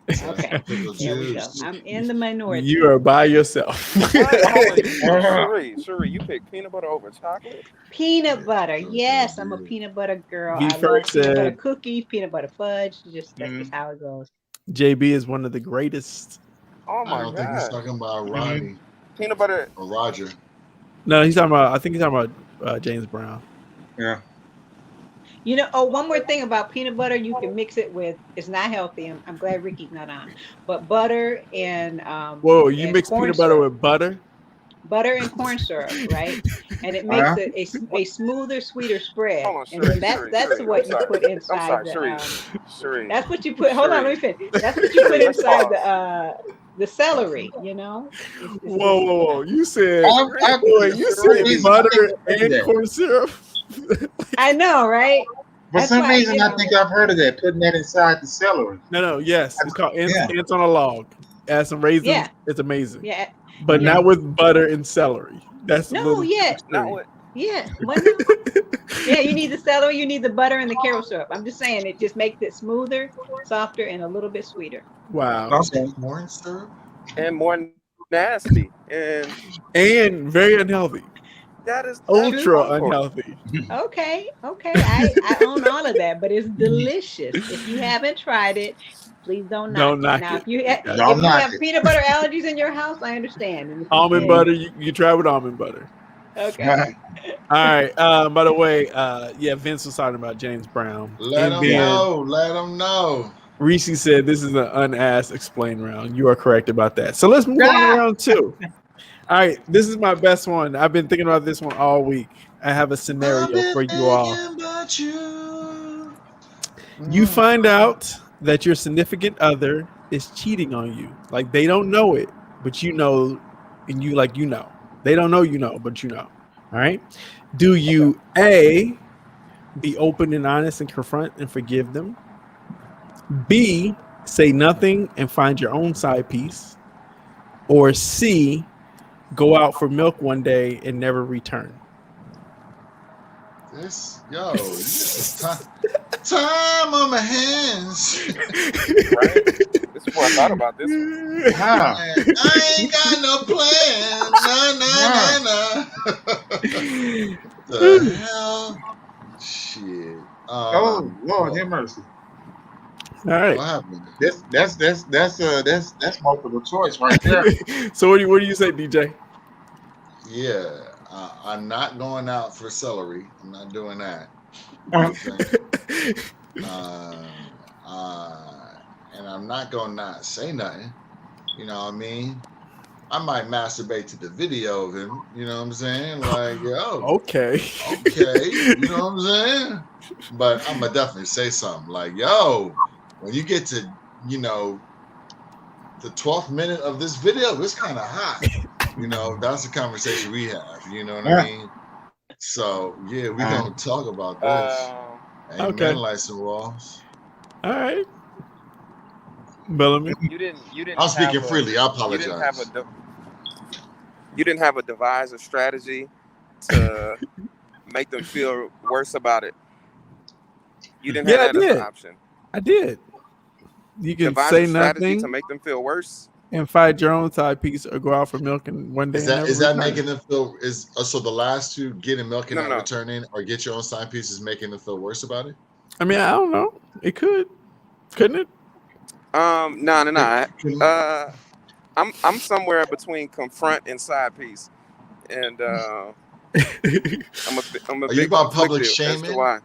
Okay. There we go. I'm in the minority. You are by yourself. Sheree, you picked peanut butter over chocolate? Peanut butter. Yes, I'm a peanut butter girl. I love peanut butter cookies, peanut butter fudge. That's just how it goes. JB is one of the greatest. Oh my God. I don't think he's talking about Rodney. Peanut butter or Roger. No, I think he's talking about James Brown. Yeah. One more thing about peanut butter, you can mix it with. It's not healthy. I'm glad Ricky's not on. But butter and whoa, you mix peanut butter with butter? Butter and corn syrup, right? And it makes it a smoother, sweeter spread. On, and then that's what you put inside. Sheree. That's what you put. Hold on, let me finish. That's what you put inside the celery. Whoa! You said butter and corn syrup. I know, right? For some reason, I think I've heard of that, putting that inside the celery. No, yes. It's called ants on a log. Add some raisins. Yeah. It's amazing. Yeah. But not with butter and celery. That's not with. Yeah. Yeah, you need the celery, you need the butter and the carob syrup. I'm just saying it just makes it smoother, softer, and a little bit sweeter. Wow. Okay. More syrup? And more nasty. And very unhealthy. That is ultra awful. unhealthy. Okay. I own all of that, but it's delicious. If you haven't tried it, please don't knock it. Now, if you have peanut butter allergies in your house, I understand. And Almond butter, you try with almond butter. Okay. All right. By the way, Vince was talking about James Brown. Let him know. Let him know. Reese said this is an unasked explain round. You are correct about that. So let's move on to round 2. All right, this is my best one. I've been thinking about this one all week. I have a scenario for you all. You find out that your significant other is cheating on you. Like they don't know it, but you know, and you know. They don't know, but you know. All right. Do you A, be open and honest and confront and forgive them? B, say nothing and find your own side piece? Or C, go out for milk one day and never return? This is time on my hands. Right? This is what I thought about this one. I ain't got no plan. No. The hell? Shit. Oh Lord, have mercy. All right. What happened? That's multiple choice right there. So what do you say, DJ? Yeah, I'm not going out for celery. I'm not doing that. And I'm not gonna not say nothing. You know what I mean? I might masturbate to the video of him. You know what I'm saying? Like, yo. Okay. You know what I'm saying? But I'm gonna definitely say something like, yo, when you get to, the 12th minute of this video, it's kind of hot. That's the conversation we have. You know what I mean? So yeah, we gonna talk about this. Okay. Lights and walls. All right. Bel-Ami. You didn't. I'm speaking freely. I apologize. You didn't have a devise a strategy to make them feel worse about it. You didn't have that as an option. I did. You can devise say a strategy nothing to make them feel worse and find your own side piece or go out for milk and one day. Is that making them feel? So the last two, getting milk and not returning, or get your own side piece, is making them feel worse about it? I mean, I don't know. It couldn't it? No. I'm somewhere between confront and side piece, and I'm a Are you about public shaming? Why?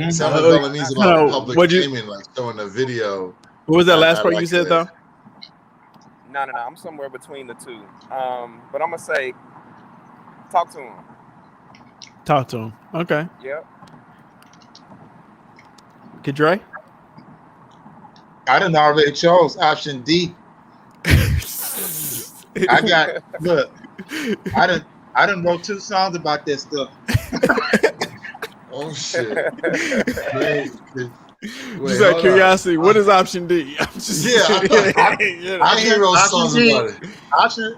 Sounds like Bel-Ami's about public shaming, like showing a video. What was that last part you said though? No. I'm somewhere between the two. But I'm gonna say, talk to him. Talk to him. Okay. Yep. Kadre? I done already chose option D. I done wrote 2 songs about this stuff. Oh shit. Just out of curiosity, what is option D? I'm just I hear those songs about it.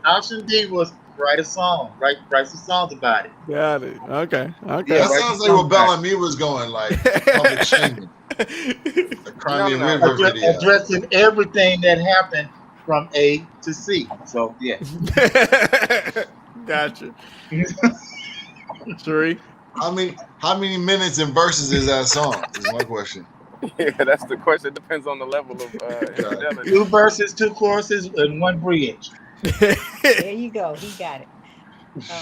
Option D was write a song, write some songs about it. Got it. Okay. That sounds like what Bel-Ami was going, like public shaming. The Crimea River video. Addressing everything that happened from A to C. So yeah. Gotcha. Sheree? How many minutes and verses is that song? Is my question. Yeah, that's the question. It depends on the level of infidelity. 2 verses, 2 choruses, and 1 bridge. There you go. He got it.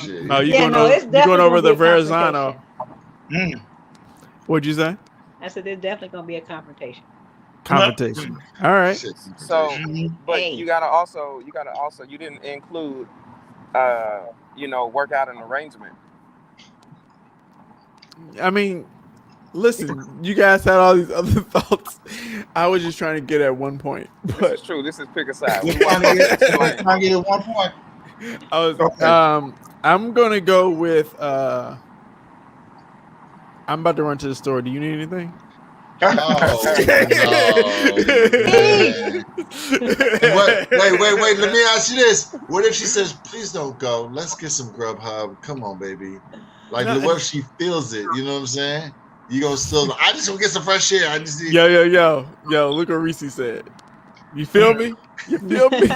You're going over the Verrazano. What'd you say? I said there's definitely going to be a confrontation. All right. So, but you gotta also, you didn't include, work out an arrangement. I mean, listen, you guys had all these other thoughts. I was just trying to get at one point. But this is true. This is pick a side. We're trying to get at 1 point. I'm gonna go with. I'm about to run to the store. Do you need anything? Oh, no, wait. Let me ask you this. What if she says, please don't go. Let's get some Grubhub. Come on, baby. Like, what if she feels it? You know what I'm saying? You gonna still, I just want to get some fresh air. I just need. Yo. Look what Reese said. You feel me? You feel me?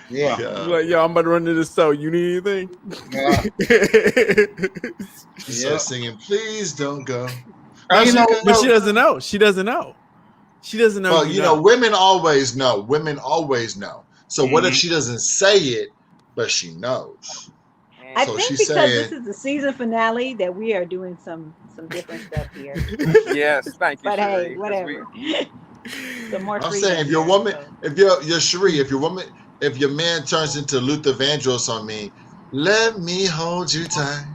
Yeah. Like, yo, I'm about to run to the store. You need anything? Yeah. She starts singing, "Please don't go." Oh, you know, But she doesn't know. She doesn't know. She doesn't know. Well, you know, women always know. Women always know. So what if she doesn't say it, but she knows? I So think she's because saying, this is the season finale that we are doing some different stuff here. Yes, thank you. But Sheree, hey, 'cause whatever. Some more I'm freedom saying, if your here, woman, so. if your Cherie, if your man turns into Luther Vandross on me, let me hold you tight.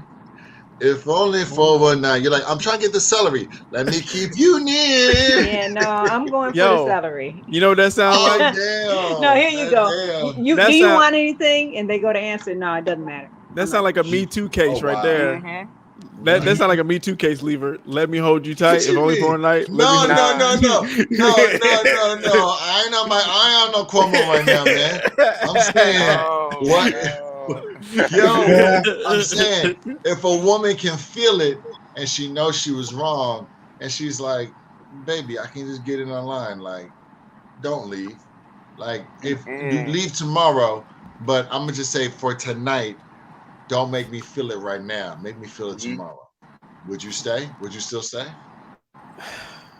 If only for one night. You're like, I'm trying to get the celery. Let me keep you near. Yeah, no, I'm going for the celery. You know what that sounds Oh, like? damn. No, here you go. Damn. Do you want anything? And they go to answer. No, it doesn't matter. That sounds like a Me Too case right there. Mhm. That sounds like a Me Too case, Lever. Let me hold you tight. What If you only mean? for a night. No. I ain't on my Cuomo right now, man. I'm saying what? Yo, I'm saying if a woman can feel it and she knows she was wrong, and she's like, "Baby, I can just get it online. Like, don't leave. Like, if you leave tomorrow, but I'm gonna just say for tonight, don't make me feel it right now. Make me feel it tomorrow. Would you stay? Would you still stay?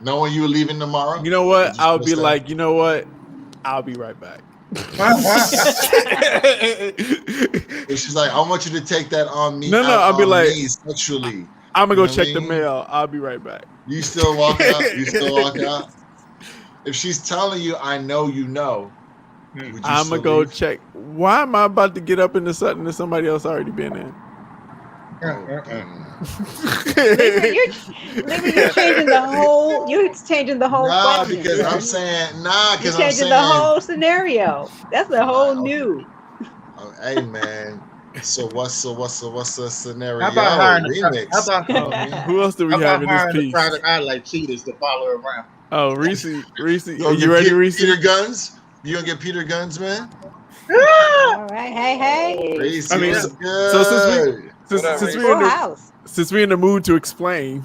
Knowing you were leaving tomorrow? You know what? I'll be stay? like, you know what? I'll be right back. She's like, I want you to take that on me. No, I'll be like, sexually. I'm gonna go check the mail. I'll be right back. You still walk out? You still walk out? If she's telling you, I know you know, would you I'm gonna go leave? check. Why am I about to get up into something that somebody else already been in? You're changing the whole. You're changing the whole. Nah, question, because bro. I'm saying You're changing the whole scenario. That's a whole new. Hey man. So what's the scenario? How about hiring remix? Who else do we have in this piece? Private eye like cheaters to follow her around. Oh, Reese, are You you ready, Reese? Peter Guns? You gonna get Peter Guns, man? All right, hey. Reese, I mean, what's good? so since we're in the mood to explain,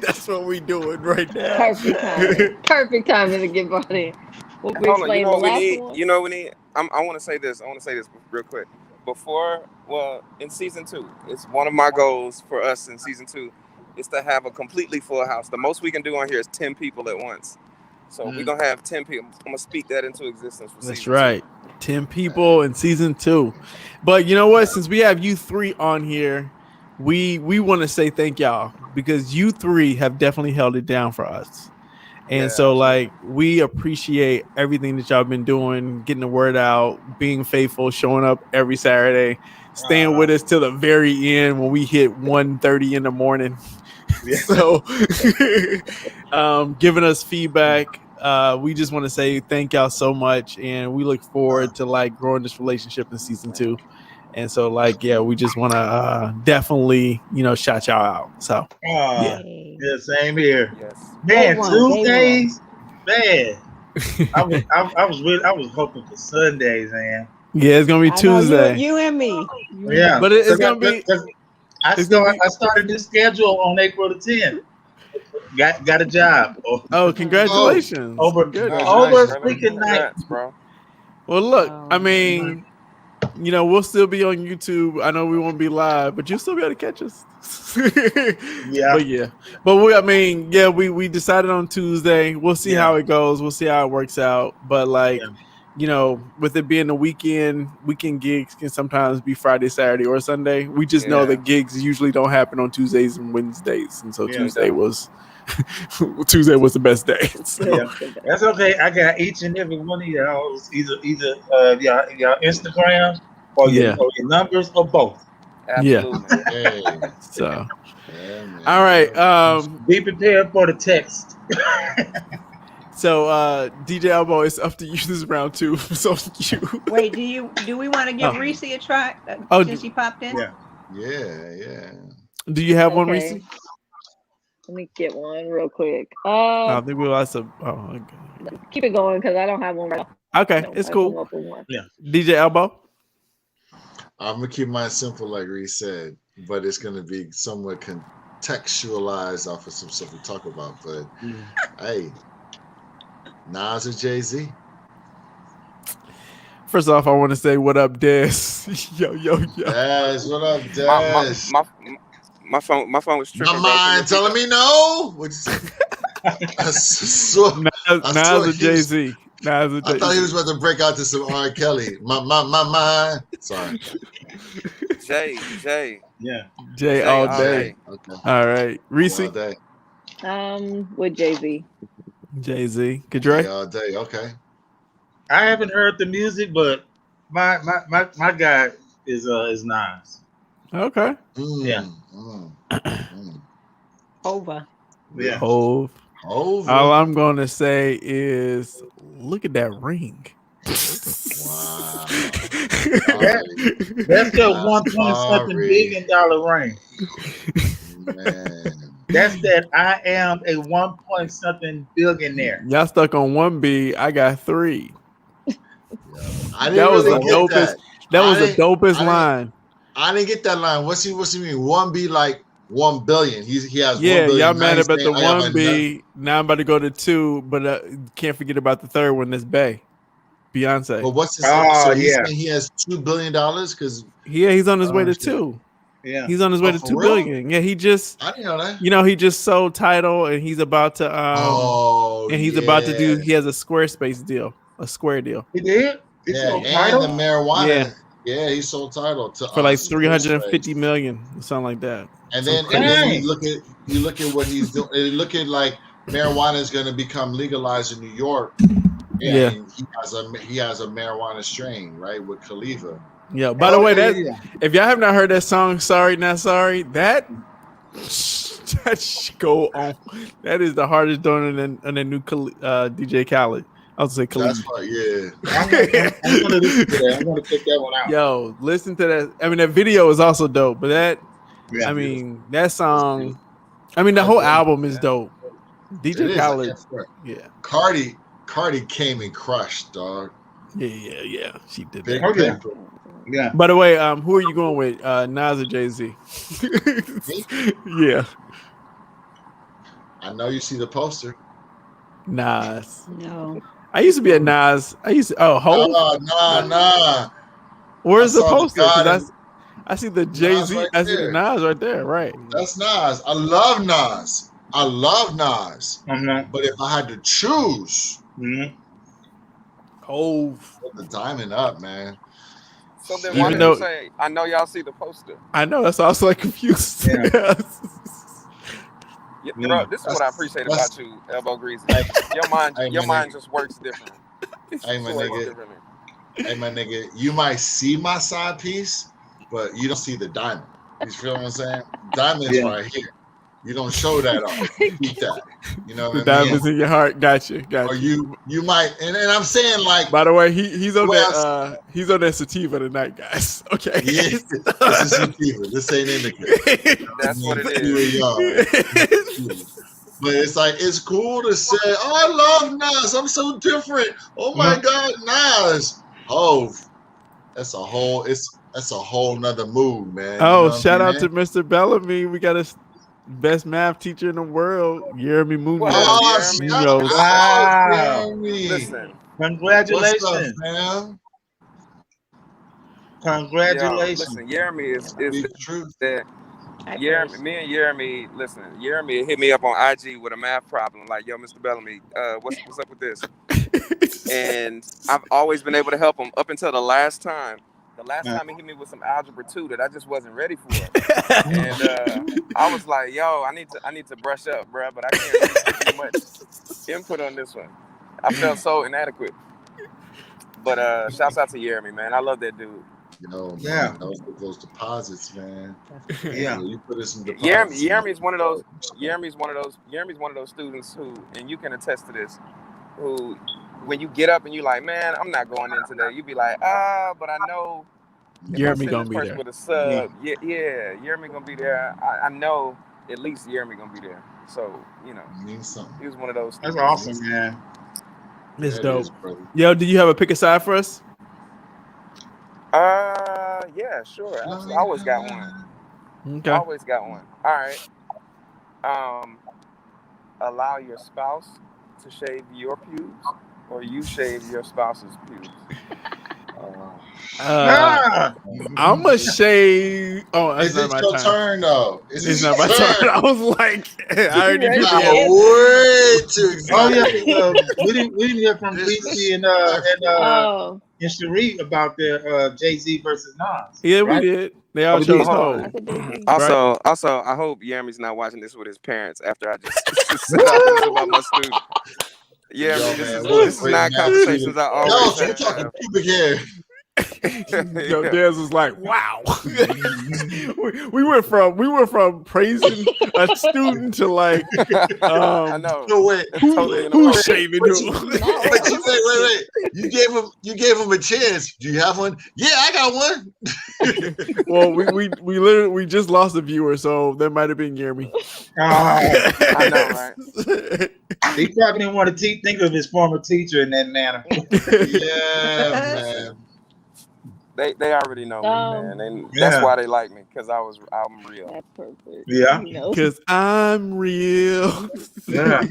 that's what we doing right now. Perfect timing. Perfect timing to get brought in. We'll explain the last one. You know what we need? I want to say this. Real quick. In season 2, it's one of my goals for us in season 2 is to have a completely full house. The most we can do on here is 10 people at once. So we're gonna have 10 people. I'm gonna speak that into existence for That's season right. 10 people in season 2. But you know what? Since we have you 3 on here, we want to say thank y'all because you 3 have definitely held it down for us. And so like we appreciate everything that y'all been doing, getting the word out, being faithful, showing up every Saturday, staying with us till the very end when we hit 1:30 in the morning. So giving us feedback. We just want to say thank y'all so much, and we look forward to like growing this relationship in season 2. And so like we just want to definitely shout y'all out. So yeah, same here. Man, Day one, Tuesdays, man. I was hoping for Sundays, man. Yeah, it's gonna be Tuesday. You and me. Yeah, but it's gonna be. I started this schedule on April the 10th. Got a job. Oh, congratulations! Over freaking night, bro. Well, look, I mean, we'll still be on YouTube. I know we won't be live, but you'll still be able to catch us. But we decided on Tuesday. We'll see how it goes. We'll see how it works out. But with it being the weekend gigs can sometimes be Friday, Saturday, or Sunday. We just know that gigs usually don't happen on Tuesdays and Wednesdays, and so Tuesday was the best day. So. That's okay. I got each and every one of y'all either y'all Instagram or your numbers or both. Absolutely. So all right. Be prepared for the text. So DJ Elbow, it's up to you this round 2. So you wait, do we want to give Reese a try since she popped in? Yeah. Do you have one, Reese? Let me get one real quick. I think we lost a. Oh, okay. Keep it going because I don't have one right now. Okay, it's cool. Yeah. DJ Elbow. I'm gonna keep mine simple, like Reese said, but it's gonna be somewhat contextualized off of some stuff we talk about. But hey, Nas or Jay-Z? First off, I want to say what up, Des. Yo. Des, what up, Des? My phone was tripping. My mind telling me no. What'd you say? Nas or Jay-Z. I thought he was about to break out to some R. Kelly. My mind. Sorry. Jay. Yeah. Jay all day. Okay. All right. Reese. All day. With Jay-Z. Jay-Z. Kadre? All day. Okay. I haven't heard the music, but my guy is Nas. Okay. Yeah. Over. Yeah. Hove. All I'm gonna say is, look at that ring. Wow. That's the $1.something billion ring. Man. That's that I am a $1.something billionaire. Y'all stuck on 1B. I got 3. That was the dopest line. I didn't get that line. What's he mean? 1B like 1 billion. He has 1 Yeah, billion. y'all mad about the 1B. Now I'm about to go to 2, but can't forget about the third one. That's Bay, Beyonce. But what's his? So he's saying he has $2 billion because he's on his way to 2. Yeah, he's on his way to 2 billion. Yeah, he just. I didn't know that. He just sold Tidal, and he's about to. About to do. He has a Squarespace deal, a Square deal. He did. And the marijuana. Yeah, he sold Tidal for like 350 million, or something like that. And then you look at what he's doing. Look at like marijuana is going to become legalized in New York. And he has a marijuana strain, right, with Khalifa. Yeah. By the way, if y'all have not heard that song, Sorry Not Sorry, that should go on. That is the hardest doing in the new DJ Khaled. I was say Khalid. That's right, yeah. I'm gonna listen to that. I'm gonna check that one out. Yo, listen to that. I mean, that video is also dope, but that that song. I mean, the whole album is dope. DJ Khaled. Yeah. Cardi came and crushed, dog. Yeah. She did that. Okay. Yeah. By the way, who are you going with? Nas or Jay-Z? Yeah. I know you see the poster. Nas. No. I used to be a Nas. Hov? Nah. Where's the poster? I see the Jay-Z. Right I see the Nas right there. Right. That's Nas. I love Nas. Mm-hmm. But if I had to choose, Hov. Put the diamond up, man. So then why did you say, I know y'all see the poster? I know. That's also like confused. Yeah. Bro, this is what I appreciate about you, Elbow Greasy. Your mind just works different. Hey, my nigga, you might see my side piece, but you don't see the diamond. You feel what I'm saying? Diamond's right here. You don't show that off. Keep that. You know what the diamonds in your heart. Gotcha. Or you might, and I'm saying like. By the way, he's on that. He's on that sativa tonight, guys. Okay. Yeah, this is sativa. This ain't indica. That's what it is. But it's like it's cool to say, "Oh, I love Nas. I'm so different. Oh my God, Nas. Oh, that's a whole nother mood, man. Oh, you know shout out to Mr. Bel-Ami. We got a best math teacher in the world, Jeremy Munoz. Wow. Listen, congratulations, what's up, man? Congratulations. Listen, Jeremy is the truth that. Me and Jeremy, listen, Jeremy hit me up on IG with a math problem. Like, yo, Mr. Bel-Ami, what's up with this? And I've always been able to help him up until the last time. The last time he hit me with some algebra 2 that I just wasn't ready for. And I was like, yo, I need to brush up, bro, but I can't really get too much input on this one. I felt so inadequate. But shouts out to Jeremy, man. I love that dude. Yo, man, those deposits, man. Yeah, you put in some deposits. Jeremy's one of those students who, and you can attest to this, who, when you get up and you like, man, I'm not going in today. You be like, but I know Jeremy gonna be there with a sub. Yeah, Jeremy gonna be there. I know at least Jeremy gonna be there. So he was one of those. That's awesome, man. It's dope. Yo, do you have a pick a side for us? Yeah, sure. I always got one. Okay. Always got one. All right. Allow your spouse to shave your pubes, or you shave your spouse's pubes. I'm a shave. Oh, it's Is not it my your turn. turn though? It's not my turn. I was like, I already ready? did Yeah. way too excited. Oh yeah, we didn't hear from Lisi and Cherie about their Jay-Z versus Nas. Yeah, right? we did. They all we chose did. Hov. I said Jay-Z. Also, I hope Yeremy's not watching this with his parents after I just said all this about my student. Yeah, Yo, this man, is what a this is great not match. conversations I Yo, always so you talking have. pubic hair. Yo, Dez was like, "Wow." we went from praising a student to like, I know. No wait, It's totally who's inappropriate. shaving But who? but you wait. You gave him a chance. Do you have one? Yeah, I got one. Well, we just lost a viewer, so that might have been Jeremy. I know, right? He probably didn't want to think of his former teacher in that manner. Yeah, man. They already know me, man. That's why they like me, because I'm real. That's perfect. Yeah. Because I'm real. Yeah.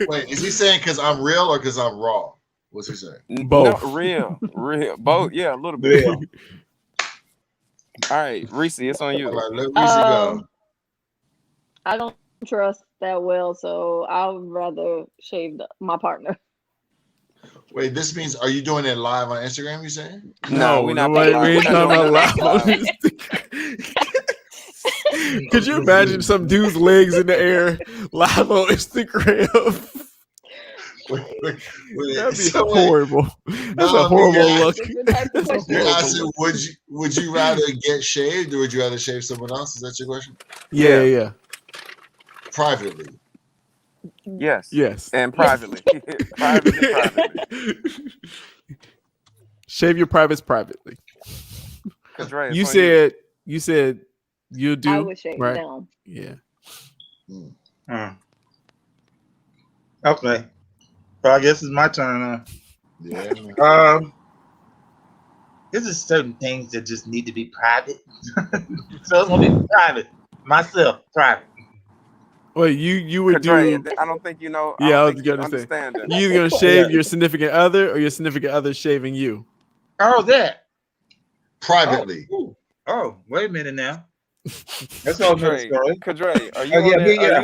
Wait, is he saying because I'm real or because I'm raw? What's he saying? Both. No, real. Both. Yeah, a little bit. Yeah. All right, Reese, it's on you. All right, let Reese go. I don't trust that well, so I would rather shave my partner. Wait, this means are you doing it live on Instagram? You saying? No, we're not. We ain't talking about live on live. this. Could you imagine some dude's legs in the air live on Instagram? That'd be horrible. That's a horrible look. You're asking, would you rather get shaved or would you rather shave someone else? Is that your question? Yeah. Privately. Yes. And privately. privately. Shave your privates privately. Dre, You said you do. I would shave right? them. Yeah. Okay. So I guess it's my turn. Yeah. There's just certain things that just need to be private. So it's gonna be private. Myself, private. Well, you would Dre, do. I don't think you know. Yeah, I was think gonna you say. understand it. You either gonna shave your significant other or your significant other shaving you. Oh, that. Privately. Oh, wait a minute now. That's all good story. Kadre, are you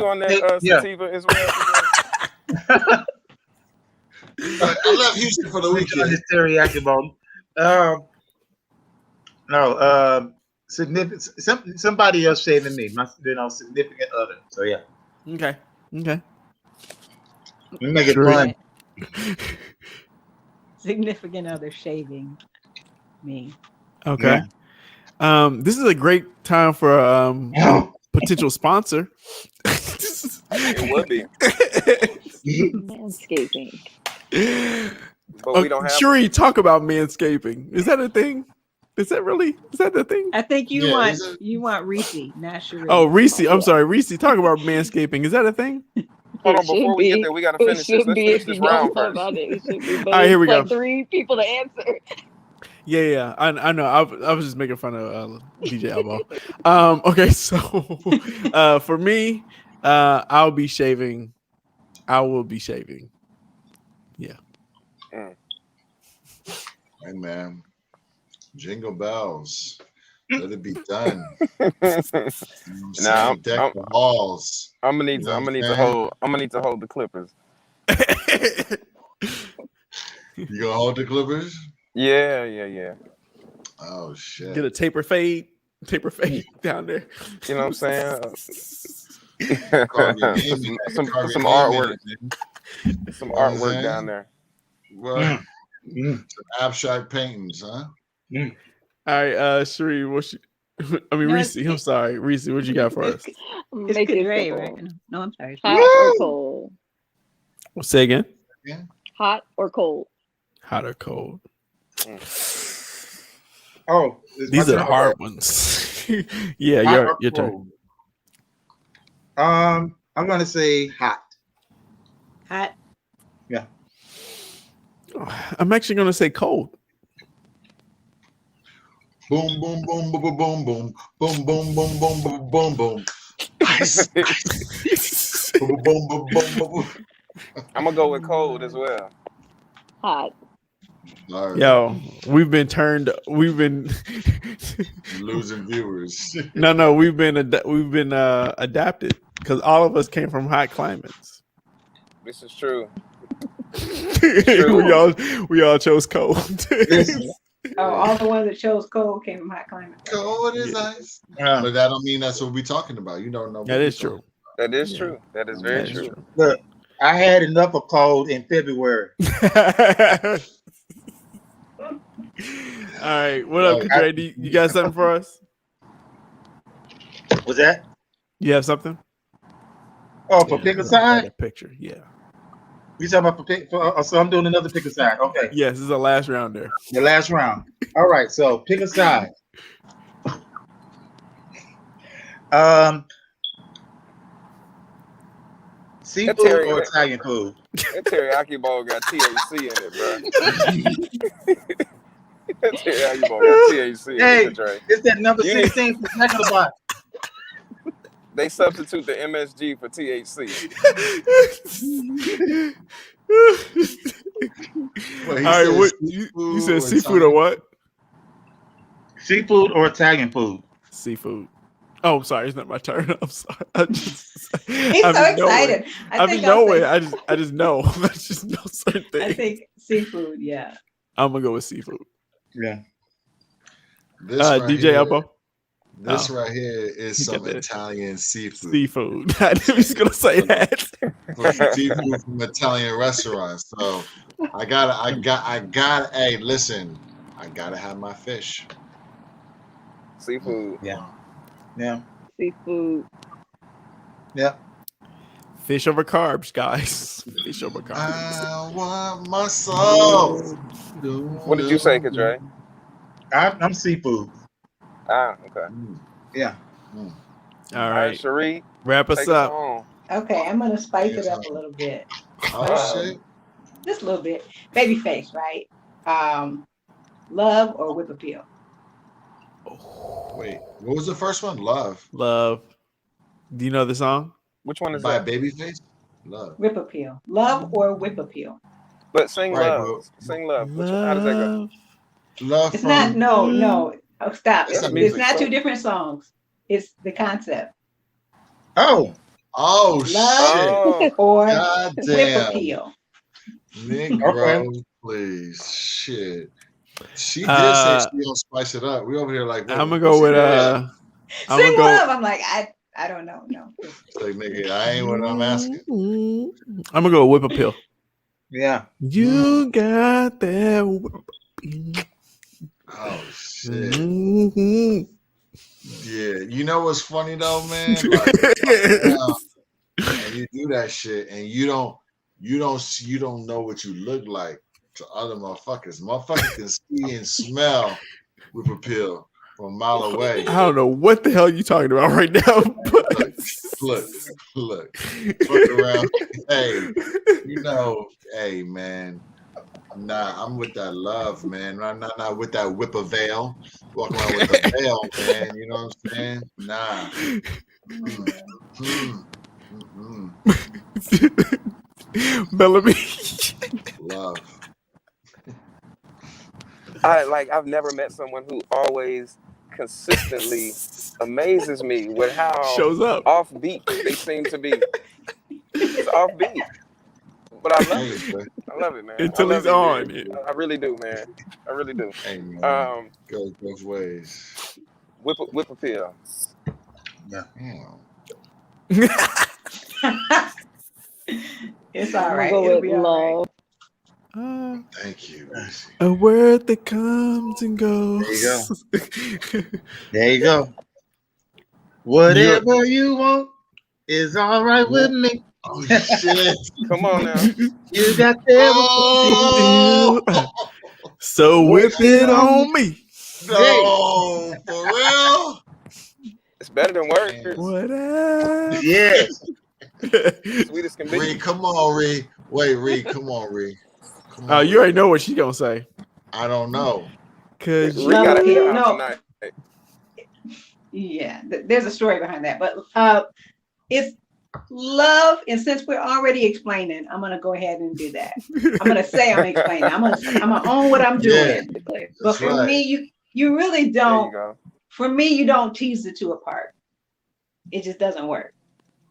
on that sativa as well? I left Houston for the weekend. This teriyaki bone. No, significant. Somebody else shaving me. My significant other. So yeah. Okay. Let me make it fun. Significant other shaving me. Okay. Yeah. This is a great time for a potential sponsor. It would be. Manscaping. But we don't have. Cherie, talk about manscaping. Is that a thing? Is that the thing? I think you want Reese, not Cherie. Oh, Reese. I'm sorry, Reese. Talk about manscaping. Is that a thing? Hold on, before we get there, we gotta finish this. Let's finish this round first. All right, here we go. 3 people to answer. Yeah. I know. I was just making fun of DJ Elbow. Okay, so for me, I will be shaving. Yeah. Hey man, jingle bells. Let it be done. Now deck the halls. I'm gonna need to hold the clippers. You gonna hold the clippers? Yeah. Oh shit. Get a taper fade down there. You know what I'm saying? Some artwork down there. Well, some abstract paintings, huh? All right, Cherie, Reese. I'm sorry, Reese. What you got for us? It's Kadre, right? No, I'm sorry. Hot or cold? Say again. Hot or cold? Hot or cold? Oh, these are hard ones. Yeah, your turn. I'm gonna say hot. Hot. Yeah. I'm actually gonna say cold. Boom, boom, boom, boom, boom, boom, boom, boom, boom, boom, boom, boom, boom, boom. Boom, boom, boom, boom, boom. I'm gonna go with cold as well. Hot. Yo, we've been losing viewers. No, we've been adapted because all of us came from hot climates. This is true. we all chose cold. All the ones that chose cold came from hot climate. Cold is ice. But that don't mean that's what we're talking about. You don't know. That is true. That is true. That is very true. Look, I had enough of cold in February. All right, what up, Dre? You got something for us? What's that? You have something? Oh, for pick a side? A picture, yeah. You talking about so I'm doing another pick a side. Okay. Yes, this is the last round there. The last round. All right, so pick a side. Seafood or Italian food? That teriyaki bowl got THC in it, bro. That teriyaki bowl got THC in it, Dre. It's that number 16 for second of the box. They substitute the MSG for THC. All right, what you said? Seafood or what? Seafood or Italian food? Seafood. Oh, sorry, it's not my turn. I'm sorry. He's so excited. I just know. I just know certain things. I think seafood. Yeah. I'm gonna go with seafood. Yeah. DJ Elbow. This right here is some Italian seafood. Seafood. I knew he was gonna say that. Seafood from Italian restaurants. So I gotta. Hey, listen, I gotta have my fish. Seafood. Yeah. Seafood. Yeah. Fish over carbs, guys. Fish over carbs. I want my soul. What did you say, Kadre? I'm seafood. Okay. Yeah. All right, Cherie, wrap us up. Okay, I'm gonna spice it up a little bit. Oh shit. Just a little bit. Babyface, right? Love or whip appeal? Wait, what was the first one? Love. Do you know the song? Which one is by that? Babyface? Love. Whip appeal. Love or whip appeal? But sing Right, love. bro. Sing love. How does that go? Love. It's not. No. Oh, stop. It's a It's music not song. two different songs. It's the concept. Oh. Oh Love shit. or God whip damn. appeal. Negro, please. Shit. She did say she don't spice it up. We over here like. I'm gonna go with Sing love. I'm like I don't know. No. It's like nigga, I ain't what I'm asking. I'm gonna go with whip appeal. Yeah. You got that whip appeal. Oh shit. Yeah, you know what's funny though, man? Like, and you do that shit, and you don't know what you look like to other motherfuckers. Motherfuckers can see and smell whip appeal from a mile away. I don't know what the hell you talking about right now. But... Look. Fuck around. Hey, hey man. Nah, I'm with that love, man. I'm not with that whip a veil. Walking around with the veil, man. You know what I'm saying? Nah. Bel-Ami. Love. I've never met someone who always consistently amazes me with how shows up offbeat they seem to be. It's offbeat. But I love it. I love it, man. Until he's on. I really do, man. I really do. Hey, man. Goes both ways. Whip appeal. Yeah. It's all right. Go It'll with be all love. Thank you. A word that comes and goes. There you go. Whatever you want is all right with me. Oh shit! Come on now. You got that. So whip it on me. No, for real. It's better than words. Whatever. Yes. Sweet as can be. Reed, come on, Reed. Wait, Reed, come on, Reed. Oh, you already know what she's gonna say. I don't know. Cause We gotta hear out No. tonight. Yeah, there's a story behind that, but it's love, and since we're already explaining, I'm gonna go ahead and do that. I'm gonna say I'm explaining. I'm gonna own what I'm doing. But for me, you really don't. For me, you don't tease the two apart. It just doesn't work.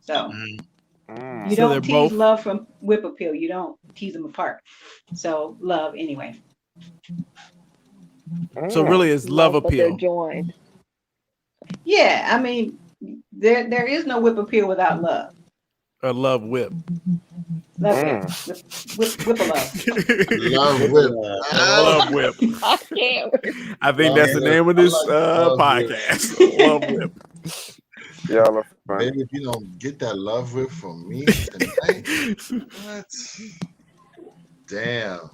So you don't tease love from whip appeal. You don't tease them apart. So love anyway. So really, it's love appeal. But they're joined. Yeah, I mean, there is no whip appeal without love. A love whip. Love whip a love. Love whip. Love whip. I can't. I think that's the name of this podcast. Love whip. Y'all are funny. Maybe if you don't get that love whip from me tonight, what? Damn.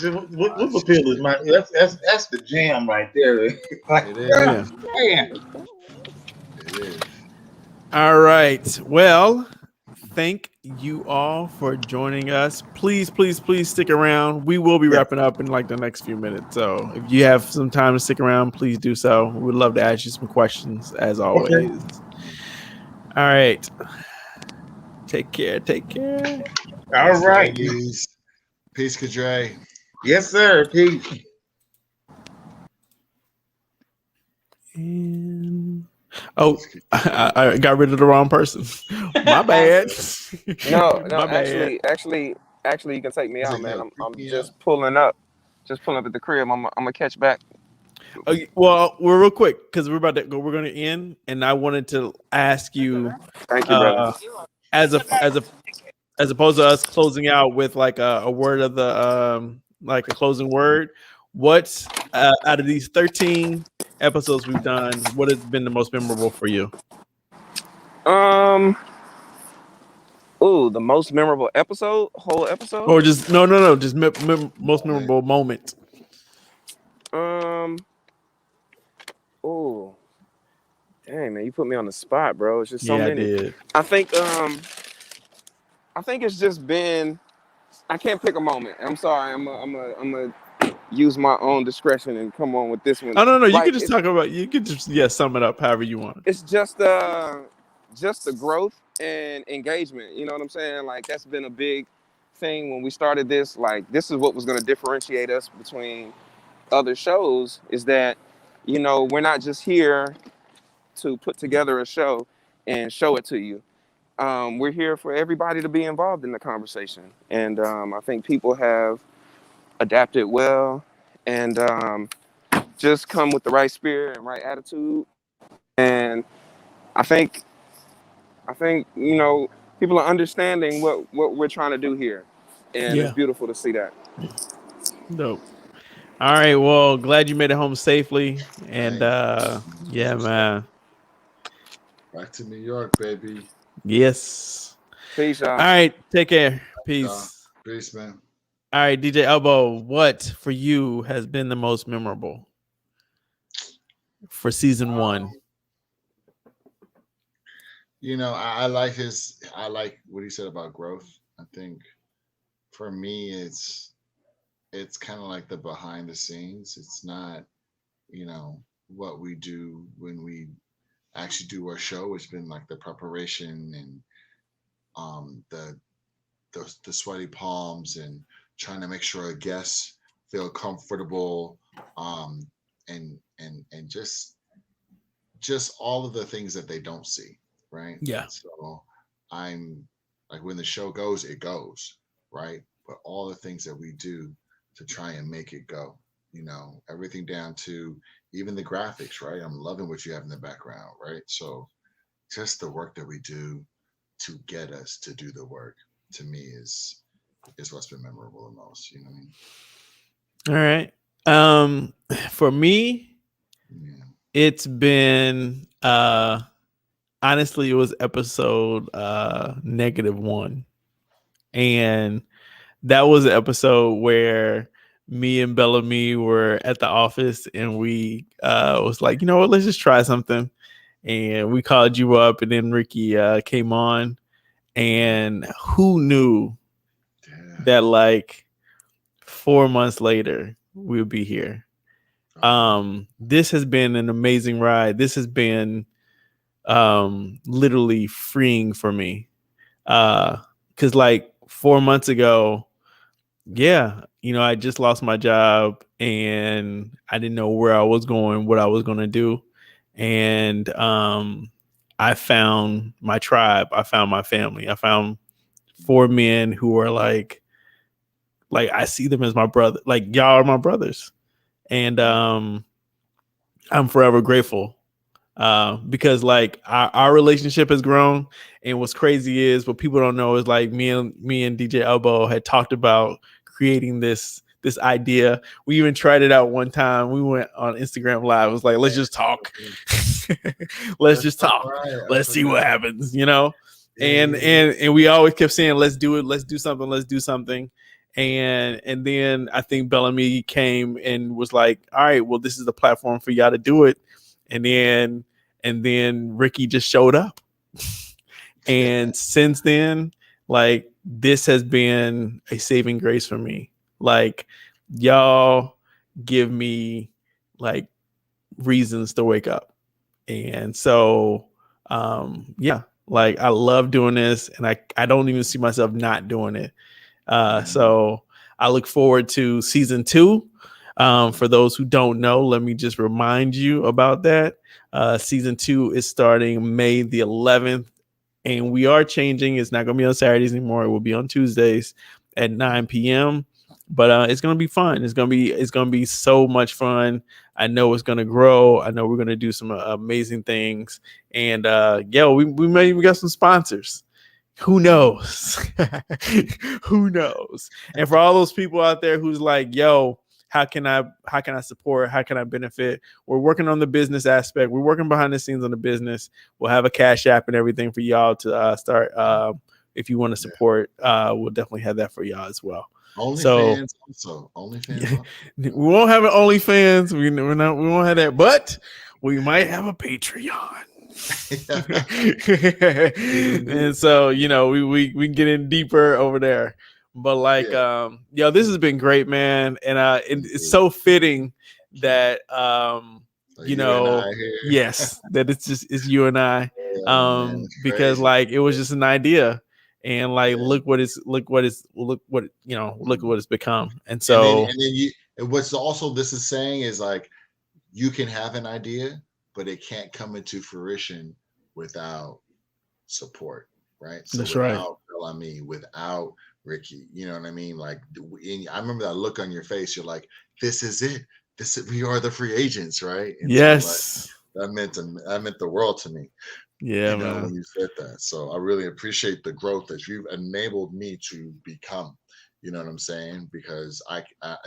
Whip appeal is that's the jam right there. It is. Man. It is. All right. Well, thank you all for joining us. Please stick around. We will be wrapping up in like the next few minutes. So if you have some time to stick around, please do so. We would love to ask you some questions as always. Okay. All right. Take care. All right. Peace, Kadre. Yes, sir. Peace. And I got rid of the wrong person. My bad. No. Actually, you can take me out, man. I'm just pulling up at the crib. I'm gonna catch back. Okay, well, we're real quick because we're about to go. We're going to end, and I wanted to ask you. Thank you, brother. As opposed to us closing out with like a word of the like a closing word. What's out of these 13 episodes we've done, what has been the most memorable for you? The most memorable whole episode, or just no, just most memorable moment. Dang, man, you put me on the spot, bro. It's just so many. I did. I think it's just been. I can't pick a moment. I'm sorry. I'm gonna use my own discretion and come on with this one. Oh no, you can just talk about. You can just sum it up however you want. It's just the growth and engagement. You know what I'm saying? Like that's been a big thing when we started this. Like this is what was going to differentiate us between other shows. Is that we're not just here to put together a show and show it to you. We're here for everybody to be involved in the conversation. And I think people have adapted well and just come with the right spirit and right attitude. And I think people are understanding what we're trying to do here. And it's beautiful to see that. Dope. All right. Well, glad you made it home safely. And yeah, man. Back to New York, baby. Yes. Peace, y'all. All right. Take care. Peace. Peace, man. All right, DJ Elbow, what for you has been the most memorable for season 1? I like what he said about growth. I think for me, it's kind of like the behind the scenes. It's not, what we do when we actually do our show. It's been like the preparation and the sweaty palms and trying to make sure our guests feel comfortable and just all of the things that they don't see, right? Yeah. So I'm like, when the show goes, it goes, right? But all the things that we do to try and make it go, everything down to even the graphics, right? I'm loving what you have in the background, right? So just the work that we do to get us to do the work, to me is what's been memorable the most. You know what I mean? All right. For me, it's been honestly, it was episode -1, and that was an episode where me and Bel-Ami were at the office, and we was like, you know what, let's just try something, and we called you up, and then Ricky came on, and who knew that like 4 months later we'll be here. This has been an amazing ride. This has been literally freeing for me. Because like 4 months ago, yeah, I just lost my job and I didn't know where I was going, what I was going to do. And I found my tribe. I found my family. I found 4 men who are like I see them as my brother. Like y'all are my brothers. And I'm forever grateful. Because like our relationship has grown, and what's crazy is what people don't know is like me and DJ Elbow had talked about creating this idea. We even tried it out one time. We went on Instagram Live. It was like, let's just talk. Let's just talk. Right. Let's see what happens, and we always kept saying, let's do it. Let's do something. And then I think Bel-Ami came and was like, all right, well, this is the platform for y'all to do it. And then Ricky just showed up. And since then, like, this has been a saving grace for me. Like, y'all give me like reasons to wake up. And so, yeah, like I love doing this, and I don't even see myself not doing it. So I look forward to season 2. For those who don't know, let me just remind you about that. Season 2 is starting May the 11th, and we are changing. It's not going to be on Saturdays anymore. It will be on Tuesdays at 9 p.m. But it's going to be fun. It's going to be so much fun. I know it's going to grow. I know we're going to do some amazing things. And we may even got some sponsors. Who knows? Who knows? And for all those people out there who's like, yo, how can I support? How can I benefit? We're working on the business aspect. We're working behind the scenes on the business. We'll have a Cash App and everything for y'all to start. If you want to support, we'll definitely have that for y'all as well. OnlyFans also. OnlyFans. We won't have an OnlyFans. We won't have that, but we might have a Patreon. And so we can get in deeper over there. But like this has been great, man. And it's so fitting that yes, that it's you and I. Because like it was just an idea, and like look what it's become. And so and what's also this is saying is like you can have an idea, but it can't come into fruition without support, right? So that's without right. Bel-Ami, without Ricky, you know what I mean? Like, I remember that look on your face. You're like, "This is it. We are the free agents, right?" And yes, so, like, that meant the world to me. Yeah, man. When you said that. So I really appreciate the growth that you've enabled me to become. You know what I'm saying? Because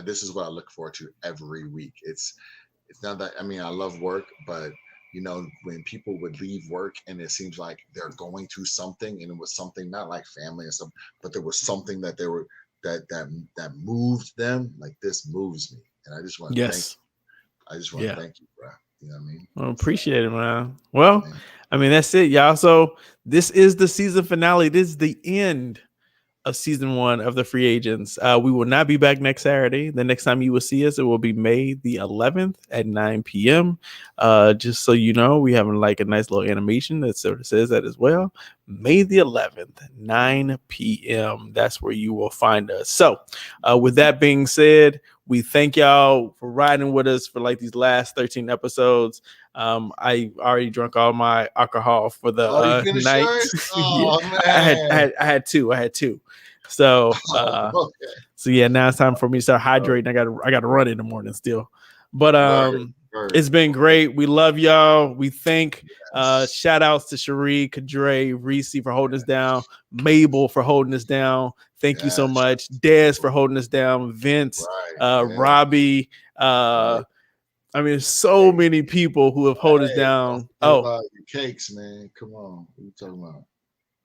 this is what I look forward to every week. It's not that, I love work, but when people would leave work and it seems like they're going to something, and it was something not like family and stuff, but there was something that they were that moved them. Like, this moves me, and I just want to thank you. I just want to thank you, bro. You know what I mean? Well, appreciate it, man. Well, that's it, y'all. So this is the season finale. This is the end of season 1 of the Free Agents. We will not be back next Saturday. The next time you will see us, it will be May the 11th at 9 p.m. Just so you know, we have like a nice little animation that sort of says that as well. May the 11th, 9 p.m. That's where you will find us. So with that being said, we thank y'all for riding with us for like these last 13 episodes. I already drunk all my alcohol for the night. I had two. So so yeah, now it's time for me to start hydrating. I got to run in the morning still. But it's been great. We love y'all. We thank shout outs to Cherie, Kadre, Reese for holding us down, Mabel for holding us down. Thank you so much. Dez for holding us down, Vince, Robbie, so many people who have held us down. Your cakes, man. Come on. What are you talking about?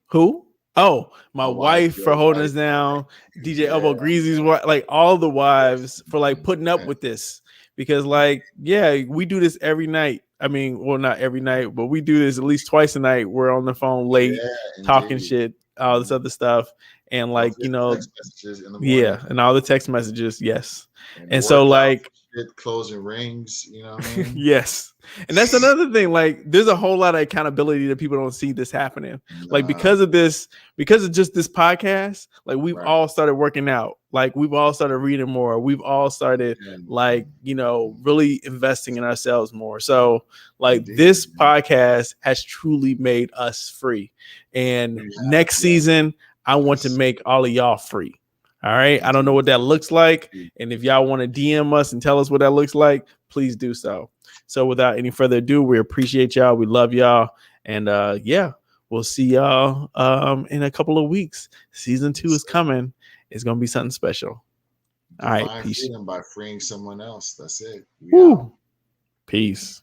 Who? Oh, my wife for holding us down. DJ Elbow Greasy's wife, like all the wives for like putting up with this. Because like, we do this every night. Not every night, but we do this at least twice a night. We're on the phone late, talking shit, all this other stuff. And like, and all the text messages. Yes. And so like closing rings, you know what I mean? Yes. And that's another thing. Like, there's a whole lot of accountability that people don't see this happening. Like, because of just this podcast, like, we've all started working out. Like, we've all started reading more. We've all started, like, really investing in ourselves more. So, like, this podcast has truly made us free. And next season, I want to make all of y'all free. All right. I don't know what that looks like. And if y'all want to DM us and tell us what that looks like, please do so. So without any further ado, we appreciate y'all. We love y'all. And we'll see y'all in a couple of weeks. Season 2 is coming. It's going to be something special. All right. Peace. By freeing someone else. That's it. Peace.